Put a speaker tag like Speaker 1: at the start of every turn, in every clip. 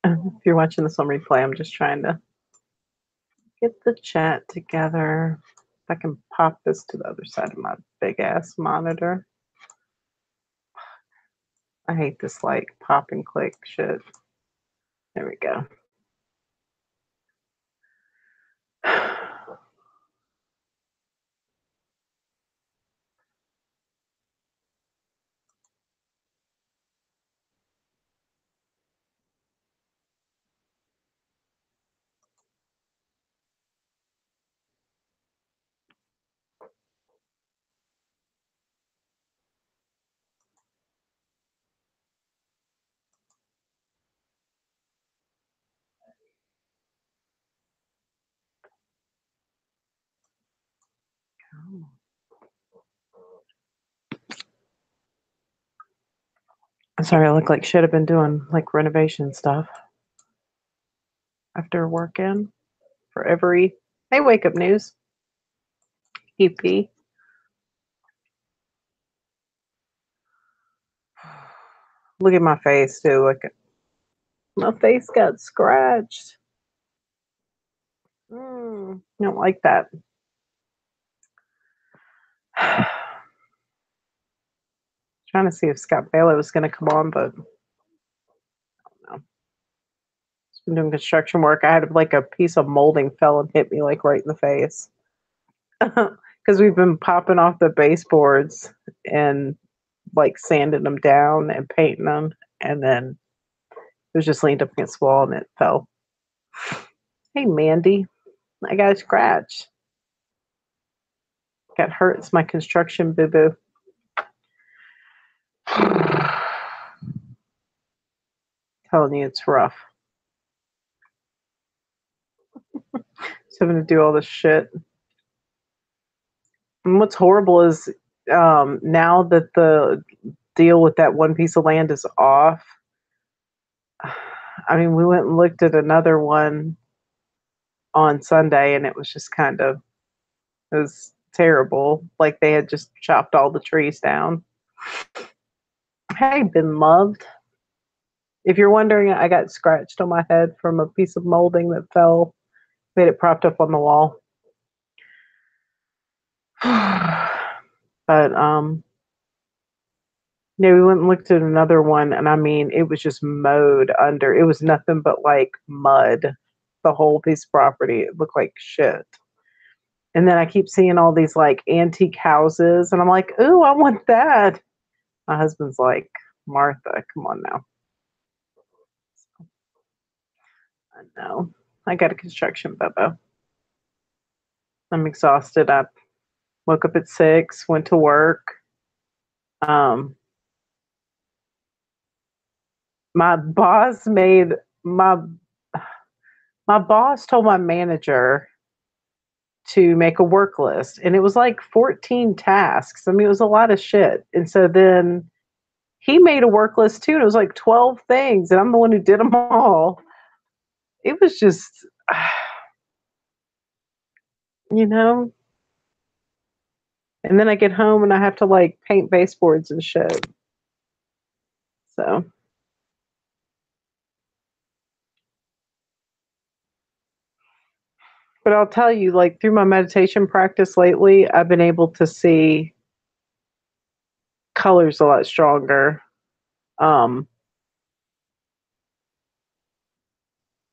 Speaker 1: If you're watching this on replay, I'm just trying to get the chat together. If I can pop this to the other side of my big ass monitor. I hate this like pop and click shit. There we go. Sorry, I look like shit. I've been doing like renovation stuff after working for every. Hey, wake up news. EP. Look at my face too. Look, my face got scratched. I don't like that. Trying to see if Scott Bailey was going to come on, but I don't know. He's been doing construction work. I had like a piece of molding fell and hit me like right in the face because we've been popping off the baseboards and like sanding them down and painting them, and then it was just leaned up against the wall and it fell. Hey, Mandy, I got a scratch. Got hurt. It's my construction boo boo. Telling you, it's rough. Just having to do all this shit. And what's horrible is now that the deal with that one piece of land is off. I mean, we went and looked at another one on Sunday, and it was just it was terrible. Like they had just chopped all the trees down. Hey, been loved. If you're wondering, I got scratched on my head from a piece of molding that fell, made it propped up on the wall. But yeah, we went and looked at another one, and I mean, it was just mowed under. It was nothing but like mud, the whole piece of property. It looked like shit. And then I keep seeing all these like antique houses, and I'm like, ooh, I want that. My husband's like, Martha, come on now. I know. I got a construction bubba. I'm exhausted. I woke up at 6, went to work. My boss made my boss told my manager to make a work list, and it was like 14 tasks. I mean, it was a lot of shit. And so then he made a work list too, and it was like 12 things, and I'm the one who did them all. It was just, you know. And then I get home and I have to like paint baseboards and shit. So, but I'll tell you, like through my meditation practice lately, I've been able to see colors a lot stronger.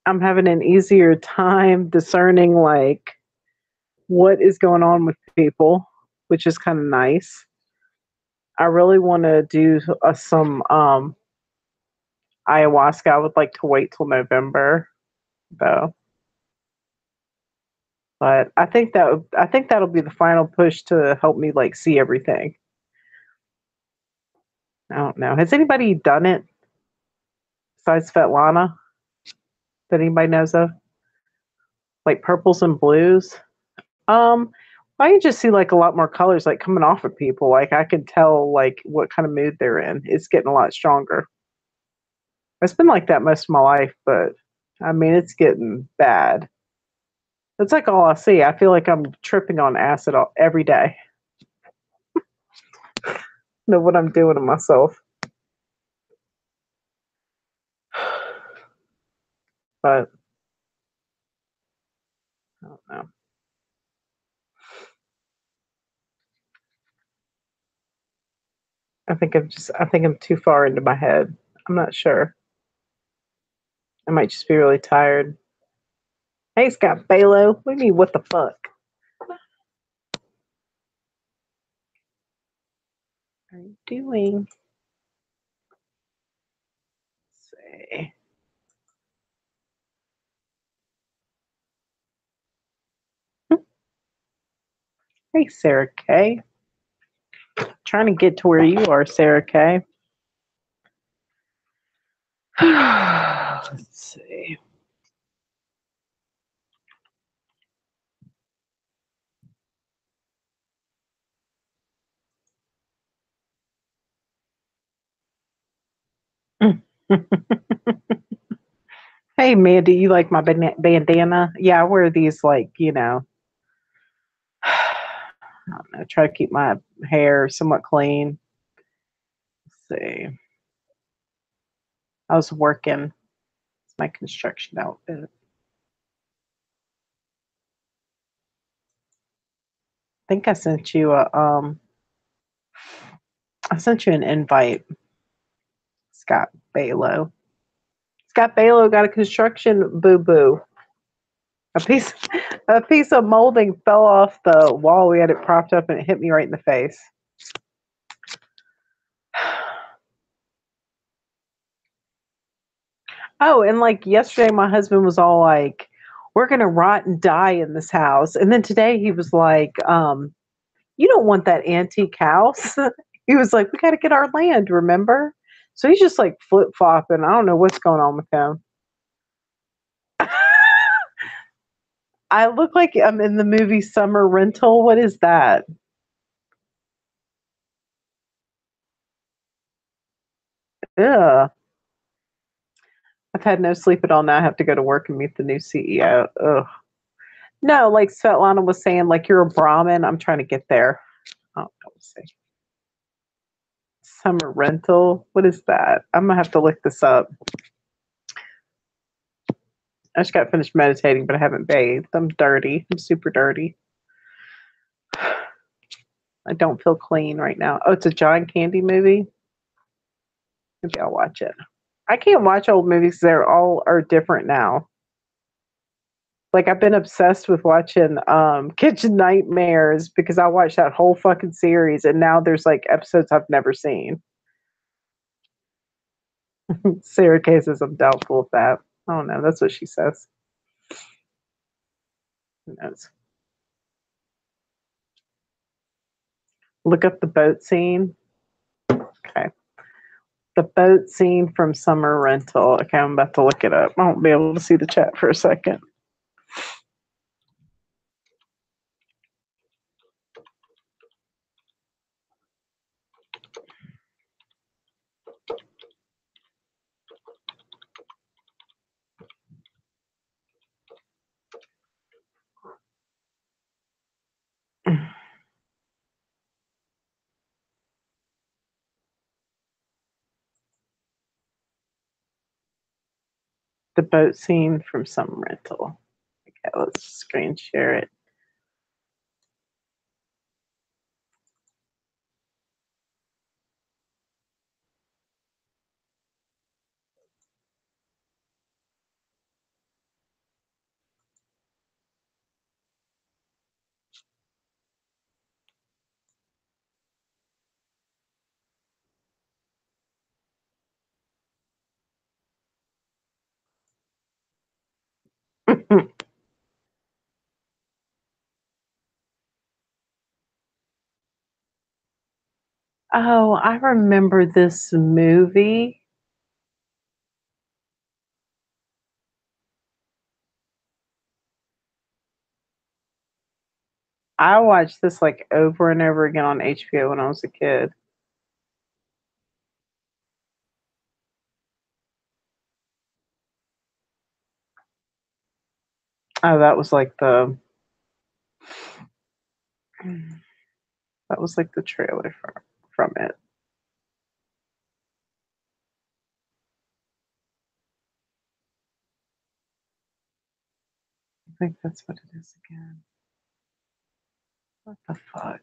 Speaker 1: I'm having an easier time discerning like what is going on with people, which is kind of nice. I really want to do some ayahuasca. I would like to wait till November, though. But I think that'll be the final push to help me like see everything. I don't know. Has anybody done it besides Svetlana that anybody knows of? Like purples and blues? I just see like a lot more colors like coming off of people. Like I can tell like what kind of mood they're in. It's getting a lot stronger. It's been like that most of my life, but I mean it's getting bad. That's like all I see. I feel like I'm tripping on acid every day. Know what I'm doing to myself. but I don't know. I think I'm too far into my head. I'm not sure. I might just be really tired. Hey, Scott Balo. What do you mean, what the fuck? What are you doing? Let's see. Hey, Sarah K. Trying to get to where you are, Sarah K. Let's see. Hey, Mandy, you like my bandana? Yeah, I wear these like, I don't know, try to keep my hair somewhat clean. Let's see. I was working. It's my construction outfit. I think I sent you an invite, Scott Balo. Scott Balo got a construction boo boo. A piece a piece of molding fell off the wall. We had it propped up and it hit me right in the face. Oh, and like yesterday my husband was all like, we're gonna rot and die in this house. And then today he was like, you don't want that antique house. He was like, we gotta get our land, remember? So he's just like flip flopping. I don't know what's going on with him. I look like I'm in the movie Summer Rental. What is that? Ugh. I've had no sleep at all now. I have to go to work and meet the new CEO. Ugh. No, like Svetlana was saying, like you're a Brahmin. I'm trying to get there. Oh, let's see. Summer rental. What is that? I'm gonna have to look this up. I just got finished meditating, but I haven't bathed. I'm dirty. I'm super dirty. I don't feel clean right now. Oh, it's a John Candy movie. Maybe I'll watch it. I can't watch old movies. They're all are different now. Like I've been obsessed with watching Kitchen Nightmares because I watched that whole fucking series and now there's like episodes I've never seen. Sarah Kay says I'm doubtful of that. I don't know. That's what she says. Who knows? Look up the boat scene. Okay. The boat scene from Summer Rental. Okay, I'm about to look it up. I won't be able to see the chat for a second. The boat scene from Summer Rental. Okay, let's screen share it. Oh, I remember this movie. I watched this like over and over again on HBO when I was a kid. Oh, that was like the trailer from it. think that's what it is again. What the fuck?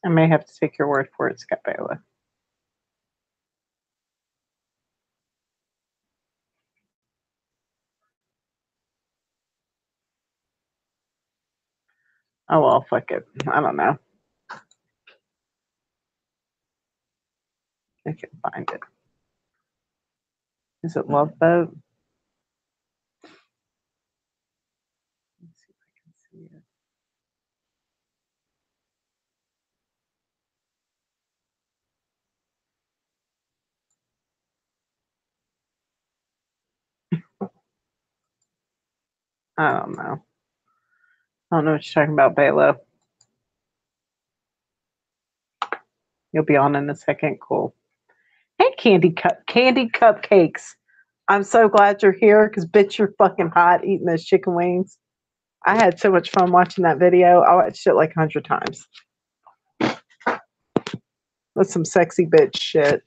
Speaker 1: I may have to take your word for it, Scott Bailiff. Oh well, fuck it. I don't know. I can find it. Is it Love Boat? Let's see if I can see it. I don't know. I don't know what you're talking about, Balo. You'll be on in a second. Cool. Hey, Candy Cupcakes. I'm so glad you're here because bitch, you're fucking hot eating those chicken wings. I had so much fun watching that video. I watched it like 100 times. That's some sexy bitch shit.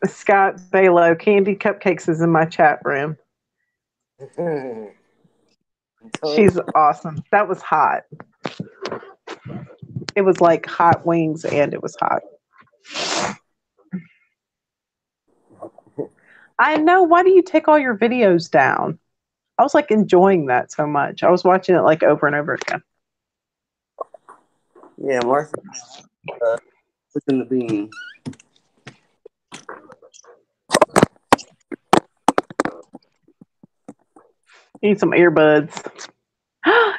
Speaker 1: Scott Balo, Candy Cupcakes is in my chat room. She's awesome. That was hot. It was like hot wings and it was hot. I know. Why do you take all your videos down? I was like enjoying that so much. I was watching it like over and over again.
Speaker 2: Yeah, Martha cooking the bean.
Speaker 1: Need some earbuds.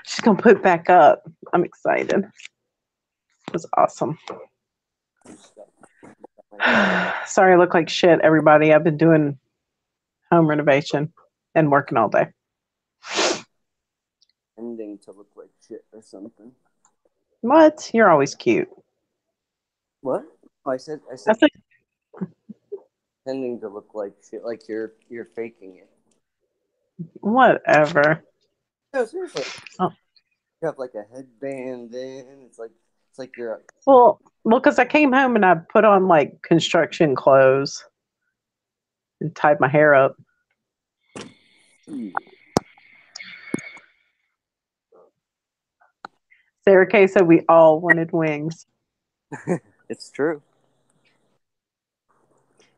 Speaker 1: She's gonna put it back up. I'm excited. It was awesome. Sorry I look like shit, everybody. I've been doing home renovation and working all day.
Speaker 2: Ending to look like shit or something.
Speaker 1: What? You're always cute.
Speaker 2: What? Oh, I said tending to look like shit, like you're faking it.
Speaker 1: Whatever.
Speaker 2: No, seriously.
Speaker 1: Oh.
Speaker 2: You have like a headband in. It's like you're.
Speaker 1: Well, because I came home and I put on like construction clothes and tied my hair up. Sarah Kay said we all wanted wings.
Speaker 2: It's true.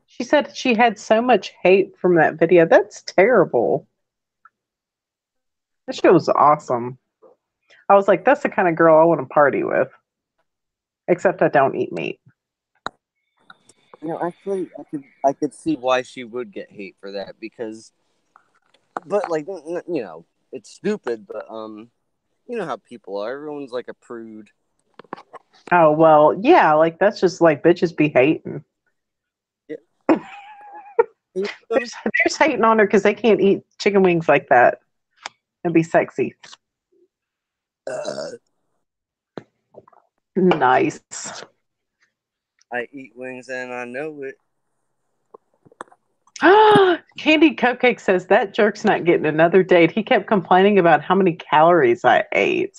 Speaker 1: She said she had so much hate from that video. That's terrible. That shit was awesome. I was like, that's the kind of girl I want to party with. Except I don't eat meat.
Speaker 2: You know, actually, I could see why she would get hate for that because, but like, you know, it's stupid. But you know how people are. Everyone's like a prude.
Speaker 1: Oh well, yeah. Like that's just like bitches be hating.
Speaker 2: Yeah.
Speaker 1: There's hating on her because they can't eat chicken wings like that and be sexy. Nice.
Speaker 2: I eat wings and I know it.
Speaker 1: Candy Cupcake says that jerk's not getting another date. He kept complaining about how many calories I ate.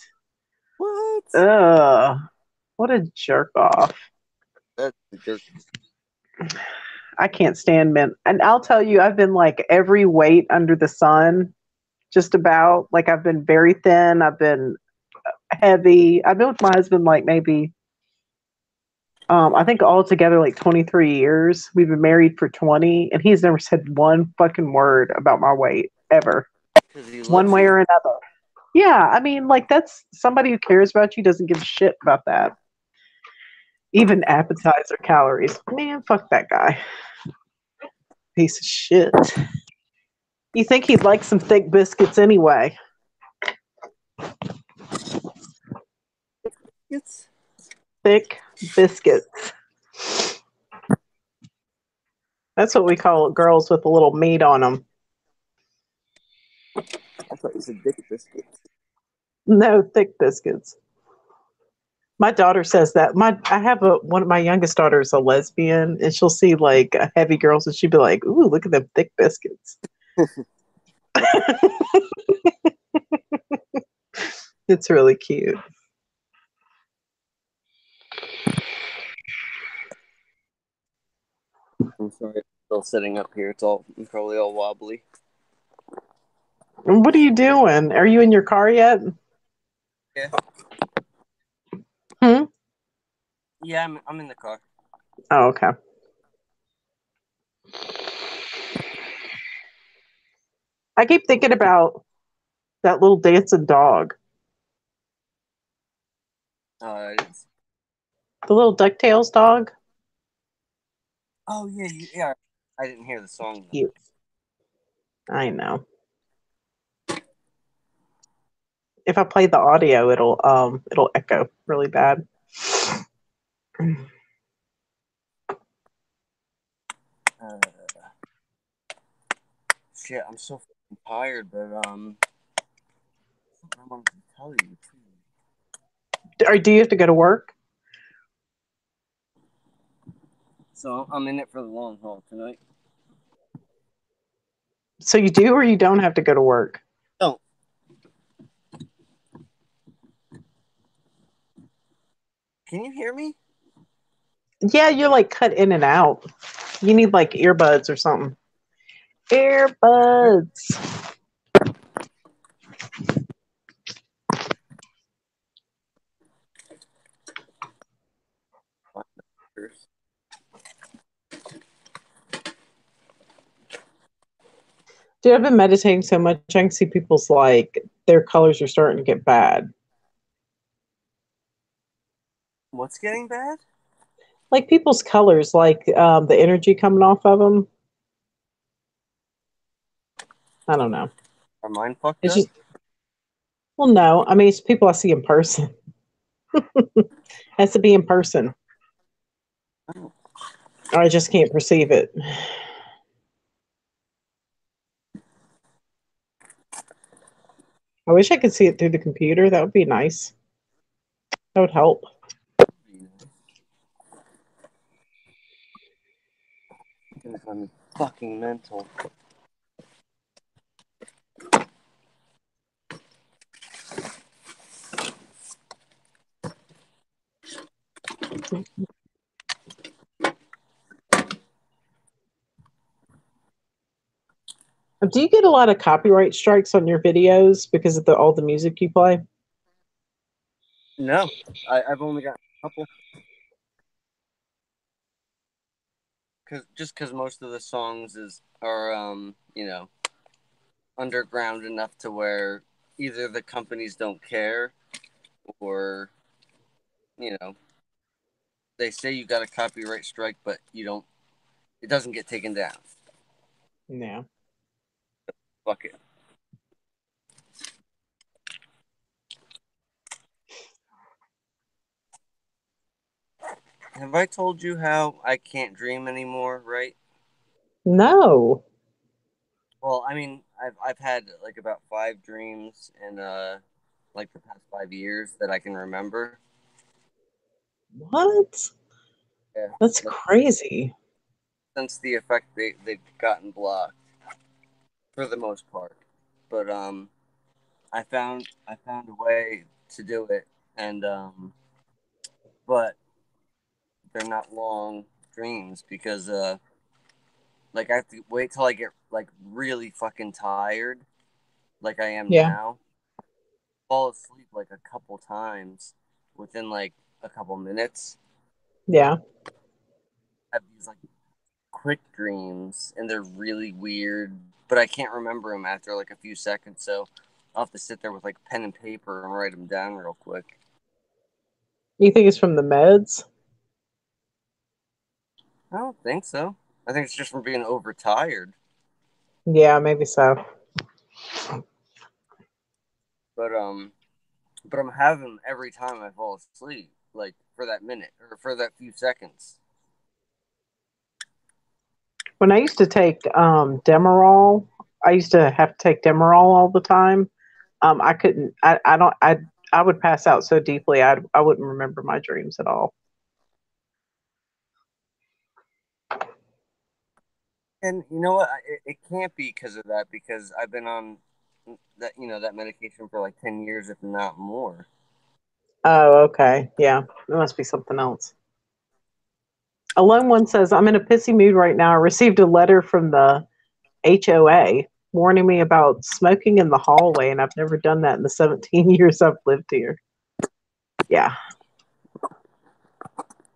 Speaker 2: What?
Speaker 1: Ugh. What a jerk off.
Speaker 2: That's a jerk.
Speaker 1: I can't stand men. And I'll tell you, I've been like every weight under the sun, just about. Like I've been very thin. I've been heavy. I've been with my husband like maybe, I think altogether like 23 years. We've been married for 20, and he's never said one fucking word about my weight ever. One way or another. Yeah, I mean, like that's somebody who cares about you doesn't give a shit about that. Even appetizer calories. Man, fuck that guy. Piece of shit. You think he'd like some thick biscuits anyway?
Speaker 2: It's
Speaker 1: Thick biscuits. That's what we call girls with a little meat on them.
Speaker 2: I thought you said dick biscuits.
Speaker 1: No, thick biscuits. My daughter says that. I have one of my youngest daughters a lesbian, and she'll see like heavy girls, and she'll be like, "Ooh, look at them thick biscuits." It's really cute.
Speaker 2: I'm sorry, I'm still sitting up here. I'm probably all wobbly.
Speaker 1: What are you doing? Are you in your car yet?
Speaker 2: Yeah,
Speaker 1: Hmm?
Speaker 2: yeah, I'm in the car.
Speaker 1: Oh, okay. I keep thinking about that little dancing dog,
Speaker 2: It is.
Speaker 1: the little DuckTales dog.
Speaker 2: Oh yeah, yeah. I didn't hear the song though.
Speaker 1: Cute. I know. If I play the audio, it'll echo really bad.
Speaker 2: Uh, Shit, I'm so fucking tired, but something I wanted to tell you too.
Speaker 1: Or do you have to go to work?
Speaker 2: So I'm in it for the long haul tonight.
Speaker 1: So you do or you don't have to go to work?
Speaker 2: Don't. Can you hear me?
Speaker 1: Yeah, you're like cut in and out. You need like earbuds or something. Earbuds. Dude, I've been meditating so much. I can see people's like their colors are starting to get bad.
Speaker 2: What's getting bad?
Speaker 1: Like people's colors, like the energy coming off of them. I don't know.
Speaker 2: Are mine fucked
Speaker 1: It's
Speaker 2: up?
Speaker 1: just, well, no. I mean, it's people I see in person. Has to be in person,
Speaker 2: Oh.
Speaker 1: or I just can't perceive it. I wish I could see it through the computer. That would be nice. That would help.
Speaker 2: I'm fucking mental.
Speaker 1: Do you get a lot of copyright strikes on your videos because of all the music you play?
Speaker 2: No, I've only got a couple. Because most of the songs are underground enough to where either the companies don't care or you know they say you got a copyright strike, but you don't. It doesn't get taken down.
Speaker 1: Yeah.
Speaker 2: Fuck it. Have I told you how I can't dream anymore? Right.
Speaker 1: No.
Speaker 2: Well, I mean, I've had like about 5 dreams in like the past 5 years that I can remember.
Speaker 1: What?
Speaker 2: Yeah.
Speaker 1: That's
Speaker 2: But
Speaker 1: crazy.
Speaker 2: since the effect they've gotten blocked for the most part. But I found a way to do it, and but they're not long dreams because like I have to wait till I get like really fucking tired, like I am
Speaker 1: Yeah.
Speaker 2: now. Fall asleep like a couple times within like a couple minutes.
Speaker 1: Yeah.
Speaker 2: I have these like quick dreams, and they're really weird, but I can't remember them after like a few seconds. So I'll have to sit there with like pen and paper and write them down real quick.
Speaker 1: You think it's from the meds?
Speaker 2: I don't think so. I think it's just from being overtired.
Speaker 1: Yeah, maybe so.
Speaker 2: But I'm having them every time I fall asleep, like for that minute or for that few seconds.
Speaker 1: When I used to take Demerol, I used to have to take Demerol all the time. I couldn't. I don't. I I would pass out so deeply I wouldn't remember my dreams at all.
Speaker 2: And you know what? It can't be because of that, because I've been on that that medication for like 10 years, if not more.
Speaker 1: Oh, okay. Yeah. It must be something else. Alone One says, I'm in a pissy mood right now. I received a letter from the HOA warning me about smoking in the hallway, and I've never done that in the 17 years I've lived here. Yeah.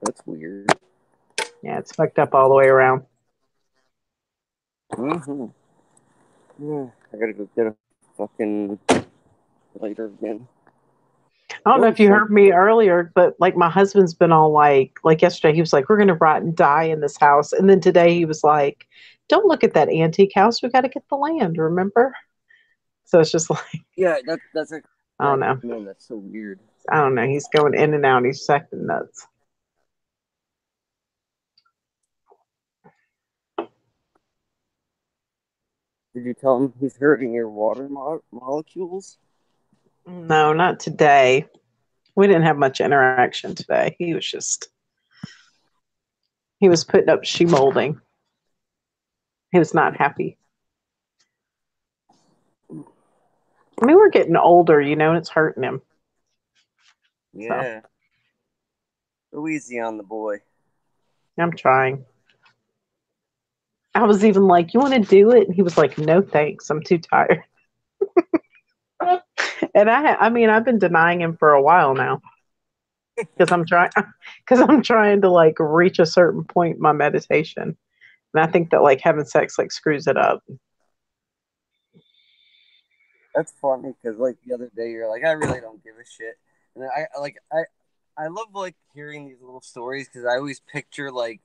Speaker 2: That's weird.
Speaker 1: Yeah, it's fucked up all the way around.
Speaker 2: Mm-hmm. Yeah, I gotta go get a fucking lighter again.
Speaker 1: I don't know
Speaker 2: Oh,
Speaker 1: if you
Speaker 2: so
Speaker 1: heard me earlier, but like my husband's been all like yesterday, he was like, we're going to rot and die in this house. And then today he was like, don't look at that antique house. We got to get the land, remember? So it's just like,
Speaker 2: yeah, that's a
Speaker 1: I don't know.
Speaker 2: man. That's so weird.
Speaker 1: I don't know. He's going in and out. He's acting nuts.
Speaker 2: Did you tell him he's hurting your water molecules?
Speaker 1: No, not today. We didn't have much interaction today. He was putting up shoe molding. He was not happy. I mean, we're getting older, and it's hurting him. So
Speaker 2: Yeah. Go easy on the boy.
Speaker 1: I'm trying. I was even like, you want to do it? And he was like, no, thanks. I'm too tired. And I mean, I've been denying him for a while now because I'm trying to like reach a certain point in my meditation. And I think that like having sex like screws it up.
Speaker 2: That's funny because like the other day you're like, I really don't give a shit, and then I love like hearing these little stories because I always picture like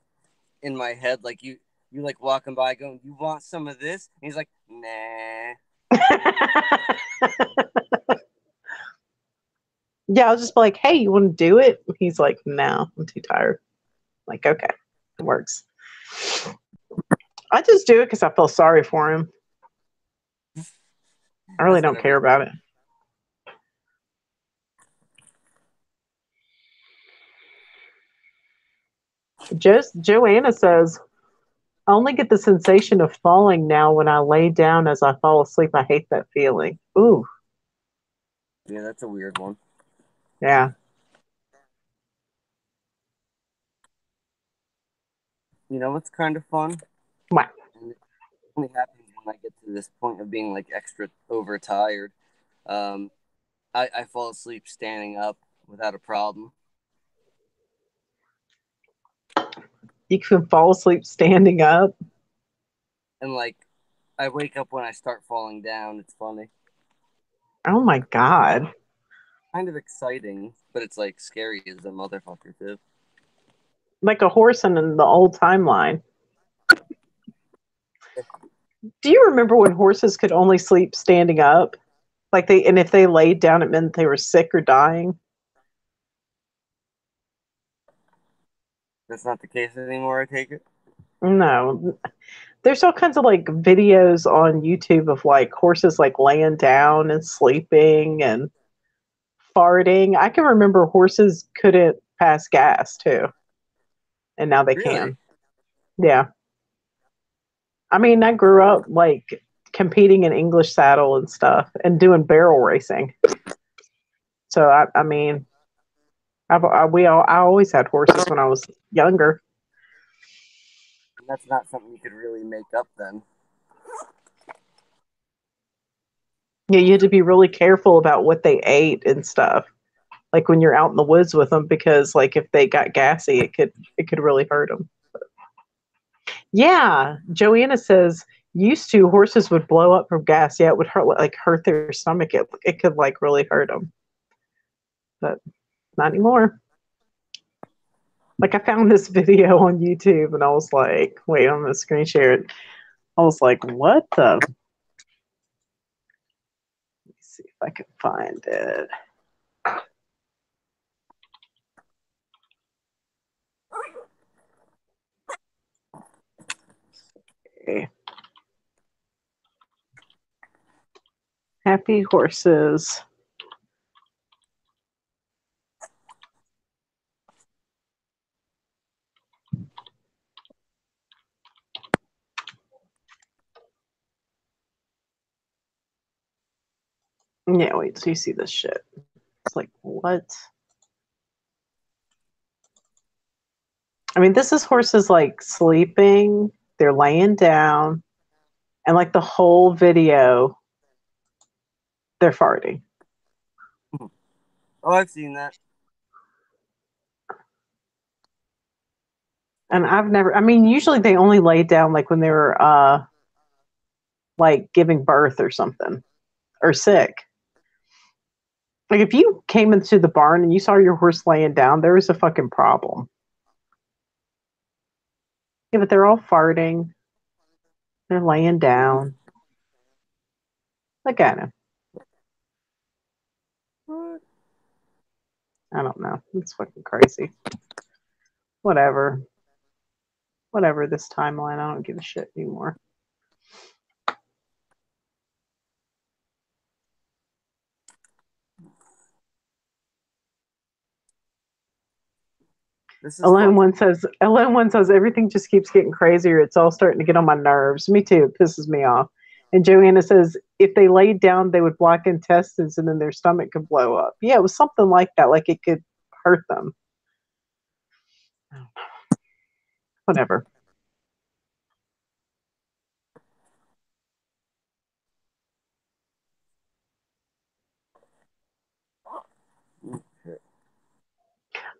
Speaker 2: in my head like you like walking by going, you want some of this? And he's like, nah.
Speaker 1: Yeah, I'll just be like, hey, you want to do it? He's like, no, I'm too tired. I'm like, okay, it works. I just do it because I feel sorry for him. I really
Speaker 2: That's what
Speaker 1: don't
Speaker 2: every
Speaker 1: care about it. Joanna says, I only get the sensation of falling now when I lay down as I fall asleep. I hate that feeling. Ooh,
Speaker 2: yeah, that's a weird one.
Speaker 1: yeah.
Speaker 2: You know what's kind of fun?
Speaker 1: Wow.
Speaker 2: And it only happens when I get to this point of being like extra overtired. Um, I fall asleep standing up without a problem.
Speaker 1: You can fall asleep standing up.
Speaker 2: And like I wake up when I start falling down. It's funny.
Speaker 1: Oh my God.
Speaker 2: Kind of exciting, but it's like scary as a motherfucker too.
Speaker 1: Like a horse in the old timeline. Do you remember when horses could only sleep standing up? And if they laid down, it meant they were sick or dying.
Speaker 2: That's not the case anymore, I take it.
Speaker 1: No, there's all kinds of like videos on YouTube of like horses like laying down and sleeping and farting. I can remember horses couldn't pass gas too, and now they
Speaker 2: Really?
Speaker 1: can. Yeah. I mean, I grew
Speaker 2: Oh,
Speaker 1: up like competing in English saddle and stuff and doing barrel racing. So I mean, I always had horses when I was younger.
Speaker 2: that's not something you could really make up then.
Speaker 1: Yeah, you had to be really careful about what they ate and stuff. Like when you're out in the woods with them, because like if they got gassy, it could really hurt them. Yeah, Joanna says used to horses would blow up from gas. Yeah, it would hurt their stomach. It could like really hurt them, but not anymore. Like I found this video on YouTube and I was like, wait, I'm gonna screen share it. I was like, what the? Let me see if I can find it. Okay. Happy horses Yeah, wait till you see this shit. It's like, what? I mean, this is horses like sleeping, they're laying down, and like the whole video, they're farting.
Speaker 2: Oh, I've seen that.
Speaker 1: And I've never, I mean, usually they only lay down like when they were like giving birth or something or sick. Like if you came into the barn and you saw your horse laying down, there was a fucking problem. Yeah, but they're all farting. They're laying down. Look at him.
Speaker 2: What?
Speaker 1: I don't know. It's fucking crazy. Whatever. Whatever this timeline. I don't give a shit anymore.
Speaker 2: This is
Speaker 1: Alone
Speaker 2: fun.
Speaker 1: one says everything just keeps getting crazier. It's all starting to get on my nerves. Me too. It pisses me off. And Joanna says if they laid down, they would block intestines and then their stomach could blow up. Yeah, it was something like that. Like it could hurt them. Whatever.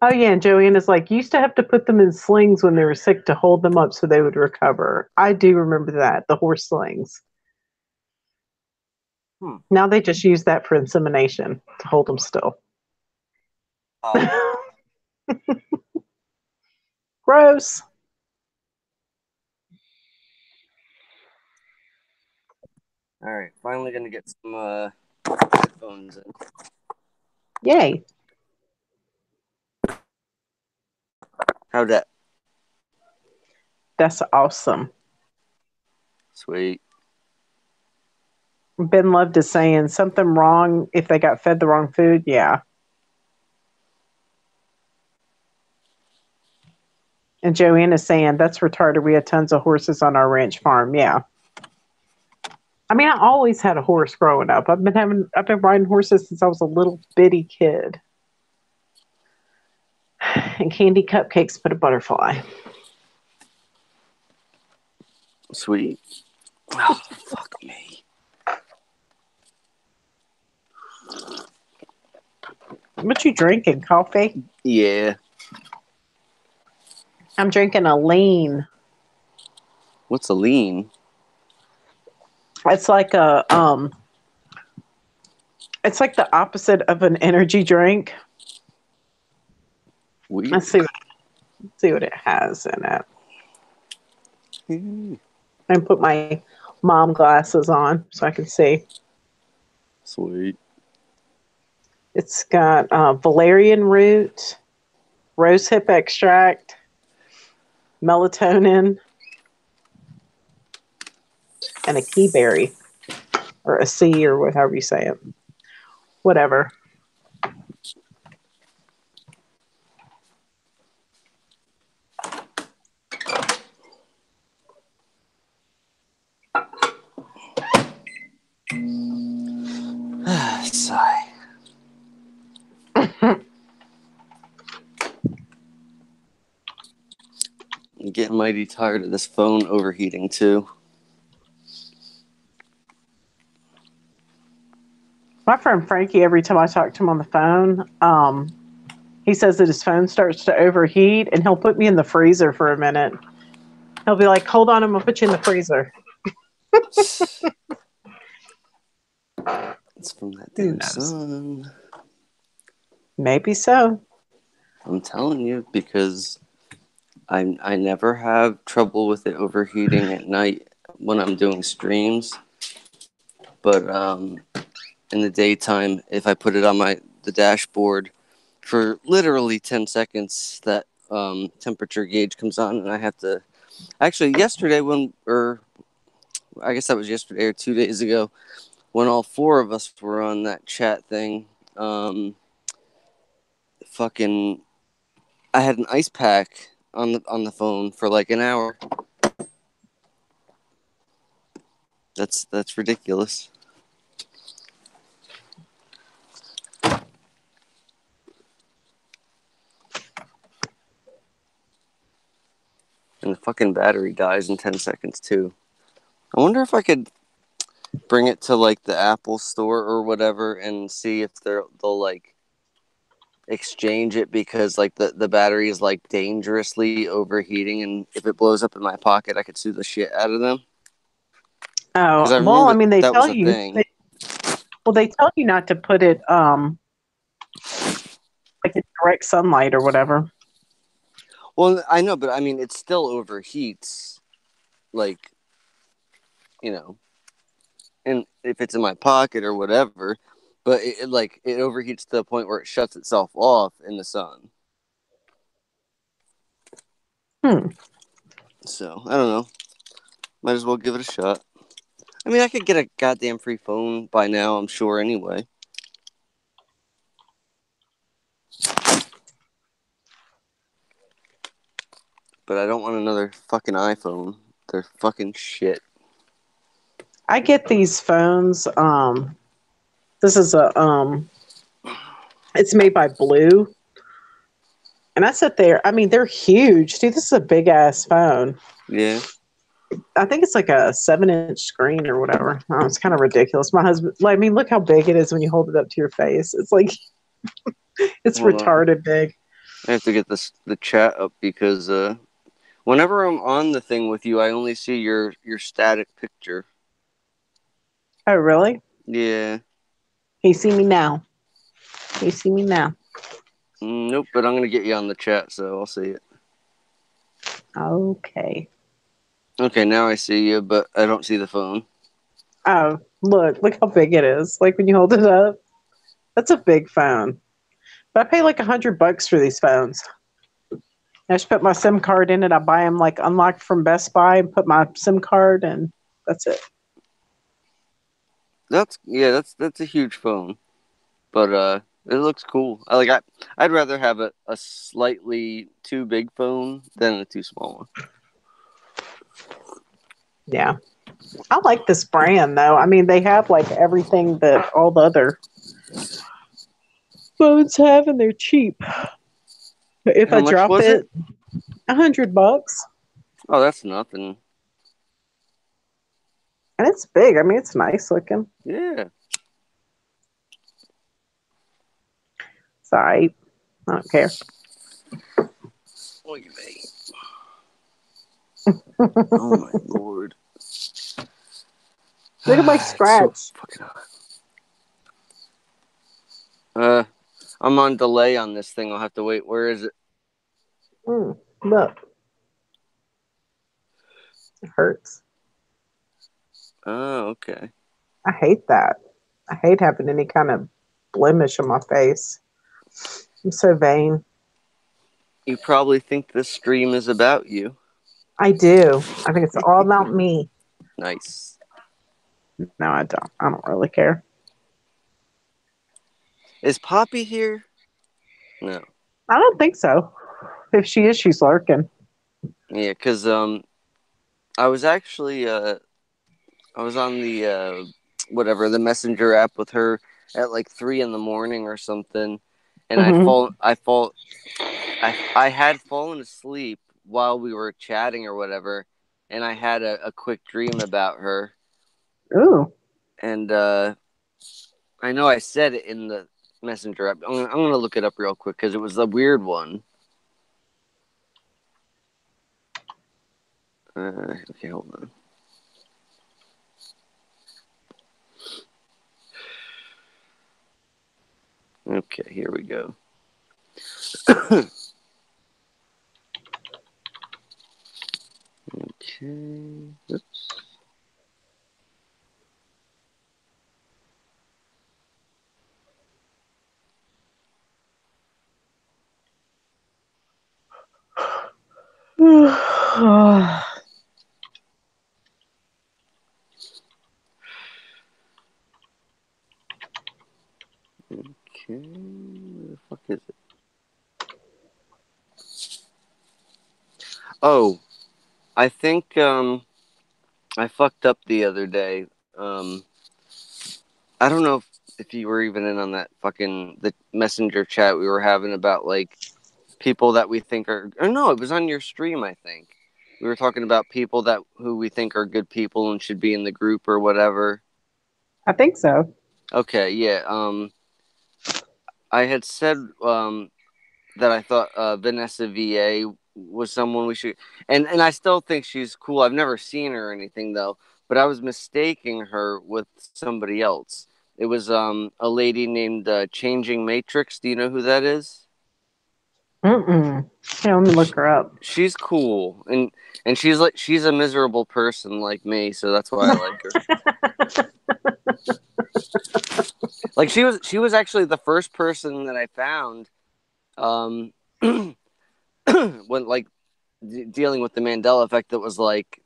Speaker 1: Oh yeah, and Joanna's like, used to have to put them in slings when they were sick to hold them up so they would recover. I do remember that, the horse slings. Now they just use that for insemination to hold them still. Gross.
Speaker 2: All right, finally gonna get some headphones in.
Speaker 1: Yay.
Speaker 2: How'd that?
Speaker 1: That's awesome.
Speaker 2: Sweet.
Speaker 1: Ben Loved is saying something wrong if they got fed the wrong food. Yeah. And Joanna's saying that's retarded. We had tons of horses on our ranch farm. Yeah. I mean, I always had a horse growing up. I've been riding horses since I was a little bitty kid. And candy cupcakes put a butterfly.
Speaker 2: Sweet. Oh, fuck me.
Speaker 1: What you drinking? Coffee?
Speaker 2: Yeah.
Speaker 1: I'm drinking a lean.
Speaker 2: What's a lean?
Speaker 1: It's like it's like the opposite of an energy drink.
Speaker 2: Weird.
Speaker 1: Let's see what it has in it. And put my mom glasses on so I can see.
Speaker 2: Sweet.
Speaker 1: It's got valerian root, rosehip extract, melatonin, and a key berry, or a C, or whatever you say it. Whatever.
Speaker 2: Sigh. I'm getting mighty tired of this phone overheating too.
Speaker 1: My friend Frankie, every time I talk to him on the phone, he says that his phone starts to overheat and he'll put me in the freezer for a minute. He'll be like, hold on, I'm going to put you in the freezer.
Speaker 2: It's from that damn sun.
Speaker 1: Maybe so.
Speaker 2: I'm telling you, because I never have trouble with it overheating at night when I'm doing streams. But in the daytime, if I put it on the dashboard for literally 10 seconds, that temperature gauge comes on, and I have to. Actually, yesterday I guess that was yesterday or 2 days ago, when all four of us were on that chat thing. Fucking, I had an ice pack on the phone for like an hour. That's ridiculous. fucking battery dies in 10 seconds too. I wonder if I could bring it to like the Apple store or whatever and see if they'll like exchange it, because like the battery is like dangerously overheating, and if it blows up in my pocket I could sue the shit out of them, because
Speaker 1: Oh,
Speaker 2: I
Speaker 1: well, I
Speaker 2: remember
Speaker 1: mean, they
Speaker 2: that was
Speaker 1: tell
Speaker 2: a
Speaker 1: you,
Speaker 2: thing.
Speaker 1: they tell you not to put it, like in direct sunlight or whatever.
Speaker 2: Well, I know, but I mean it still overheats, like, you know, and if it's in my pocket or whatever, but it overheats to the point where it shuts itself off in the sun.
Speaker 1: Hmm.
Speaker 2: So I don't know. Might as well give it a shot. I mean, I could get a goddamn free phone by now, I'm sure, anyway. But I don't want another fucking iPhone. They're fucking shit.
Speaker 1: I get these phones. This is it's made by Blue. And I sit there, I mean, they're huge. Dude, this is a big ass phone.
Speaker 2: Yeah.
Speaker 1: I think it's like a 7-inch screen or whatever. Oh, it's kind of ridiculous. My husband, like, I mean, look how big it is when you hold it up to your face. It's like, it's
Speaker 2: Hold on.
Speaker 1: retarded big.
Speaker 2: I have to get the chat up because whenever I'm on the thing with you, I only see your static picture.
Speaker 1: Oh, really?
Speaker 2: Yeah.
Speaker 1: He see me now. He see me now.
Speaker 2: Nope, but I'm going to get you on the chat, so I'll see it.
Speaker 1: Okay.
Speaker 2: Okay, now I see you, but I don't see the phone.
Speaker 1: Oh, look how big it is. Like when you hold it up, that's a big phone. But I pay like $100 for these phones. I just put my SIM card in it. I buy them like unlocked from Best Buy and put my SIM card, and that's it.
Speaker 2: That's a huge phone, but it looks cool. I'd rather have a slightly too big phone than a too small one.
Speaker 1: Yeah. I like this brand though. I mean, they have like everything that all the other phones have, and they're cheap. If
Speaker 2: How
Speaker 1: I
Speaker 2: much
Speaker 1: drop
Speaker 2: was it?
Speaker 1: it, $100,
Speaker 2: Oh, that's nothing.
Speaker 1: and it's big. I mean, it's nice looking.
Speaker 2: Yeah.
Speaker 1: Sorry, I don't care.
Speaker 2: Oy vey. Oh my lord.
Speaker 1: Look at my
Speaker 2: It's so
Speaker 1: scratch.
Speaker 2: fucking hot. I'm on delay on this thing. I'll have to wait. Where is it?
Speaker 1: Look, it hurts.
Speaker 2: Oh, okay.
Speaker 1: I hate that. I hate having any kind of blemish on my face. I'm so vain.
Speaker 2: You probably think this stream is about you.
Speaker 1: I do. I think it's all about me.
Speaker 2: Nice.
Speaker 1: No, I don't. I don't really care.
Speaker 2: Is Poppy here? No.
Speaker 1: I don't think so. If she is, she's lurking.
Speaker 2: Yeah, because I was actually I was on the whatever, the messenger app with her at like 3 in the morning or something, and
Speaker 1: Mm-hmm.
Speaker 2: I had fallen asleep while we were chatting or whatever, and I had a quick dream about her,
Speaker 1: Ooh.
Speaker 2: and I know I said it in the messenger app. I'm gonna look it up real quick because it was a weird one. Okay, hold on. Okay, here we go. Okay. Oops. Okay, where the fuck is it? Oh, I think I fucked up the other day. I don't know if you were even in on that fucking the messenger chat we were having about like people that we think are, or no, it was on your stream, I think. We were talking about people who we think are good people and should be in the group or whatever.
Speaker 1: I think so.
Speaker 2: Okay, yeah. I had said that I thought Vanessa VA was someone we should, and I still think she's cool. I've never seen her or anything though, but I was mistaking her with somebody else. It was a lady named Changing Matrix. Do you know who that is?
Speaker 1: Mm-mm. Yeah, let me look her up.
Speaker 2: She's cool, and she's a miserable person like me, so that's why I like her. Like she was actually the first person that I found um when like dealing with the Mandela effect that was like,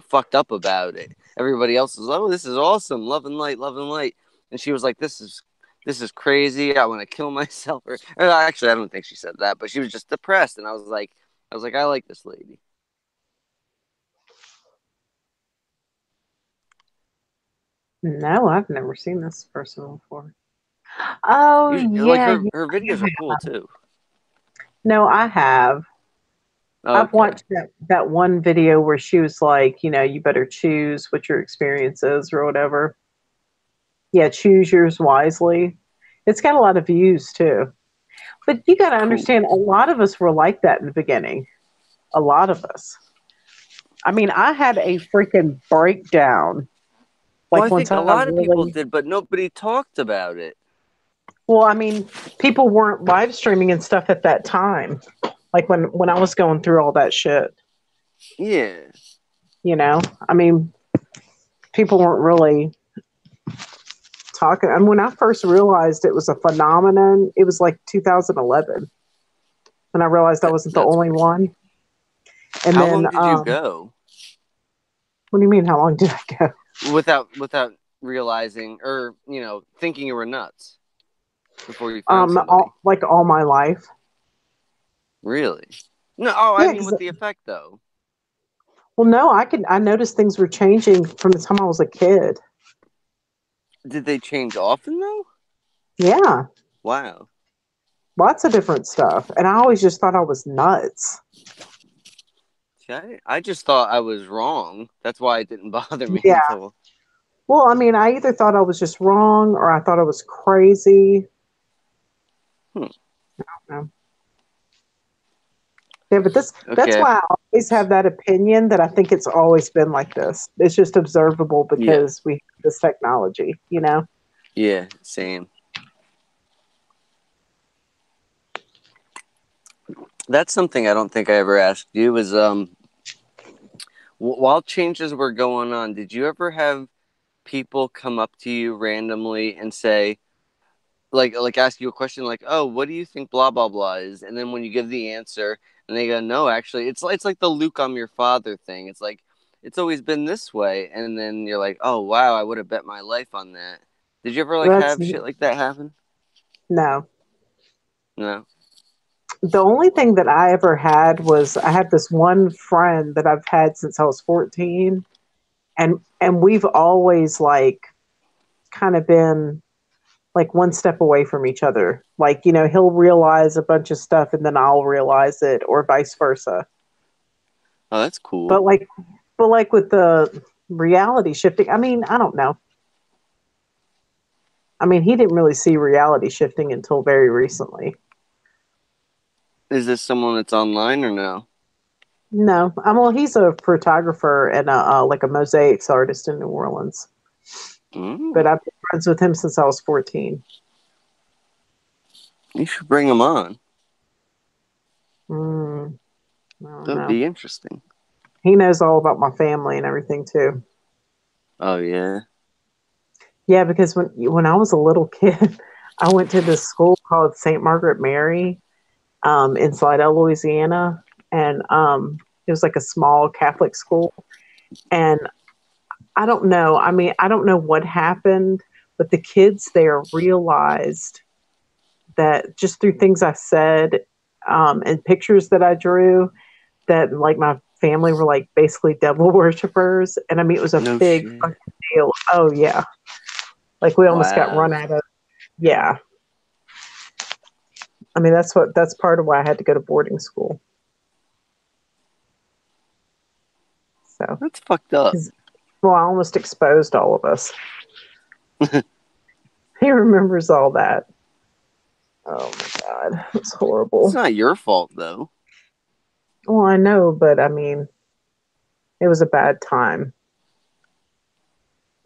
Speaker 2: fucked up about it. Everybody else was, oh, this is awesome, love and light, and she was like, this is crazy. I want to kill myself. Or actually, I don't think she said that, but she was just depressed, and I was like, I like this lady.
Speaker 1: No, I've never seen this person before. Oh
Speaker 2: Like
Speaker 1: yeah,
Speaker 2: her videos are cool too.
Speaker 1: no, I have. I've
Speaker 2: Okay,
Speaker 1: watched that one video where she was like, you better choose what your experience is or whatever. Yeah, choose yours wisely. It's got a lot of views too. But you got to
Speaker 2: cool.
Speaker 1: understand, a lot of us were like that in the beginning. A lot of us. I mean, I had a freaking breakdown.
Speaker 2: Well,
Speaker 1: Like
Speaker 2: I
Speaker 1: once
Speaker 2: think a
Speaker 1: I
Speaker 2: lot of people
Speaker 1: really,
Speaker 2: did, but nobody talked about it.
Speaker 1: well, I mean, people weren't live streaming and stuff at that time. Like when I was going through all that shit,
Speaker 2: Yeah.
Speaker 1: you know. I mean, people weren't really talking. And when I first realized it was a phenomenon, it was like 2011 when I realized I wasn't the
Speaker 2: That's
Speaker 1: only
Speaker 2: weird.
Speaker 1: one. And
Speaker 2: How
Speaker 1: then,
Speaker 2: long did you go
Speaker 1: what do you mean? How long did I go?
Speaker 2: without realizing or thinking you were nuts before you found somebody?
Speaker 1: Like all my life.
Speaker 2: Really? No. Oh, I
Speaker 1: Yeah,
Speaker 2: mean
Speaker 1: because
Speaker 2: with the effect though.
Speaker 1: well, no, I noticed things were changing from the time I was a kid.
Speaker 2: Did they change often though?
Speaker 1: Yeah,
Speaker 2: Wow.
Speaker 1: lots of different stuff, and I always just thought I was nuts.
Speaker 2: See, I just thought I was wrong. That's why it didn't bother me
Speaker 1: Yeah.
Speaker 2: until.
Speaker 1: Well, I mean, I either thought I was just wrong or I thought I was crazy.
Speaker 2: Hmm.
Speaker 1: Um, Yeah, but that's
Speaker 2: Okay.
Speaker 1: why I always have that opinion that I think it's always been like this. It's just observable
Speaker 2: Yeah.
Speaker 1: because we have this technology.
Speaker 2: Yeah. Same. That's something I don't think I ever asked you. Was while changes were going on, did you ever have people come up to you randomly and say, like ask you a question like, "Oh, what do you think blah blah blah is?" And then when you give the answer and they go, "No, actually, it's like the Luke, I'm your father thing. It's like it's always been this way." And then you're like, "Oh, wow, I would have bet my life on that." Did you ever like
Speaker 1: That's
Speaker 2: have shit like that happen?
Speaker 1: no.
Speaker 2: No.
Speaker 1: The only thing that I ever had was I had this one friend that I've had since I was 14, and we've always like kind of been like one step away from each other. Like, he'll realize a bunch of stuff and then I'll realize it or vice versa.
Speaker 2: Oh, that's cool.
Speaker 1: But like with the reality shifting, I mean, I don't know. I mean, he didn't really see reality shifting until very recently.
Speaker 2: Is this someone that's online or no?
Speaker 1: No, well, he's a photographer and like a mosaics artist in New Orleans. But
Speaker 2: Mm,
Speaker 1: I've been friends with him since I was 14.
Speaker 2: you should bring him on.
Speaker 1: Mm, I don't
Speaker 2: That would
Speaker 1: know.
Speaker 2: be interesting.
Speaker 1: He knows all about my family and everything too.
Speaker 2: Oh yeah.
Speaker 1: Yeah, because when I was a little kid, I went to this school called St. Margaret Mary in Slidell, Louisiana, and it was like a small Catholic school. And I don't know. I mean, I don't know what happened, but the kids there realized that just through things I said and pictures that I drew, that like my family were like basically devil worshippers. And I mean, it was a
Speaker 2: No
Speaker 1: big
Speaker 2: shit.
Speaker 1: fucking deal. Oh, yeah. Like we almost got run
Speaker 2: Wow.
Speaker 1: out of. Yeah. I mean, that's part of why I had to go to boarding school. So
Speaker 2: That's fucked up.
Speaker 1: well, I almost exposed all of us. He remembers all that. Oh my God, it's horrible.
Speaker 2: It's not your fault though.
Speaker 1: Well, I know, but I mean, it was a bad time.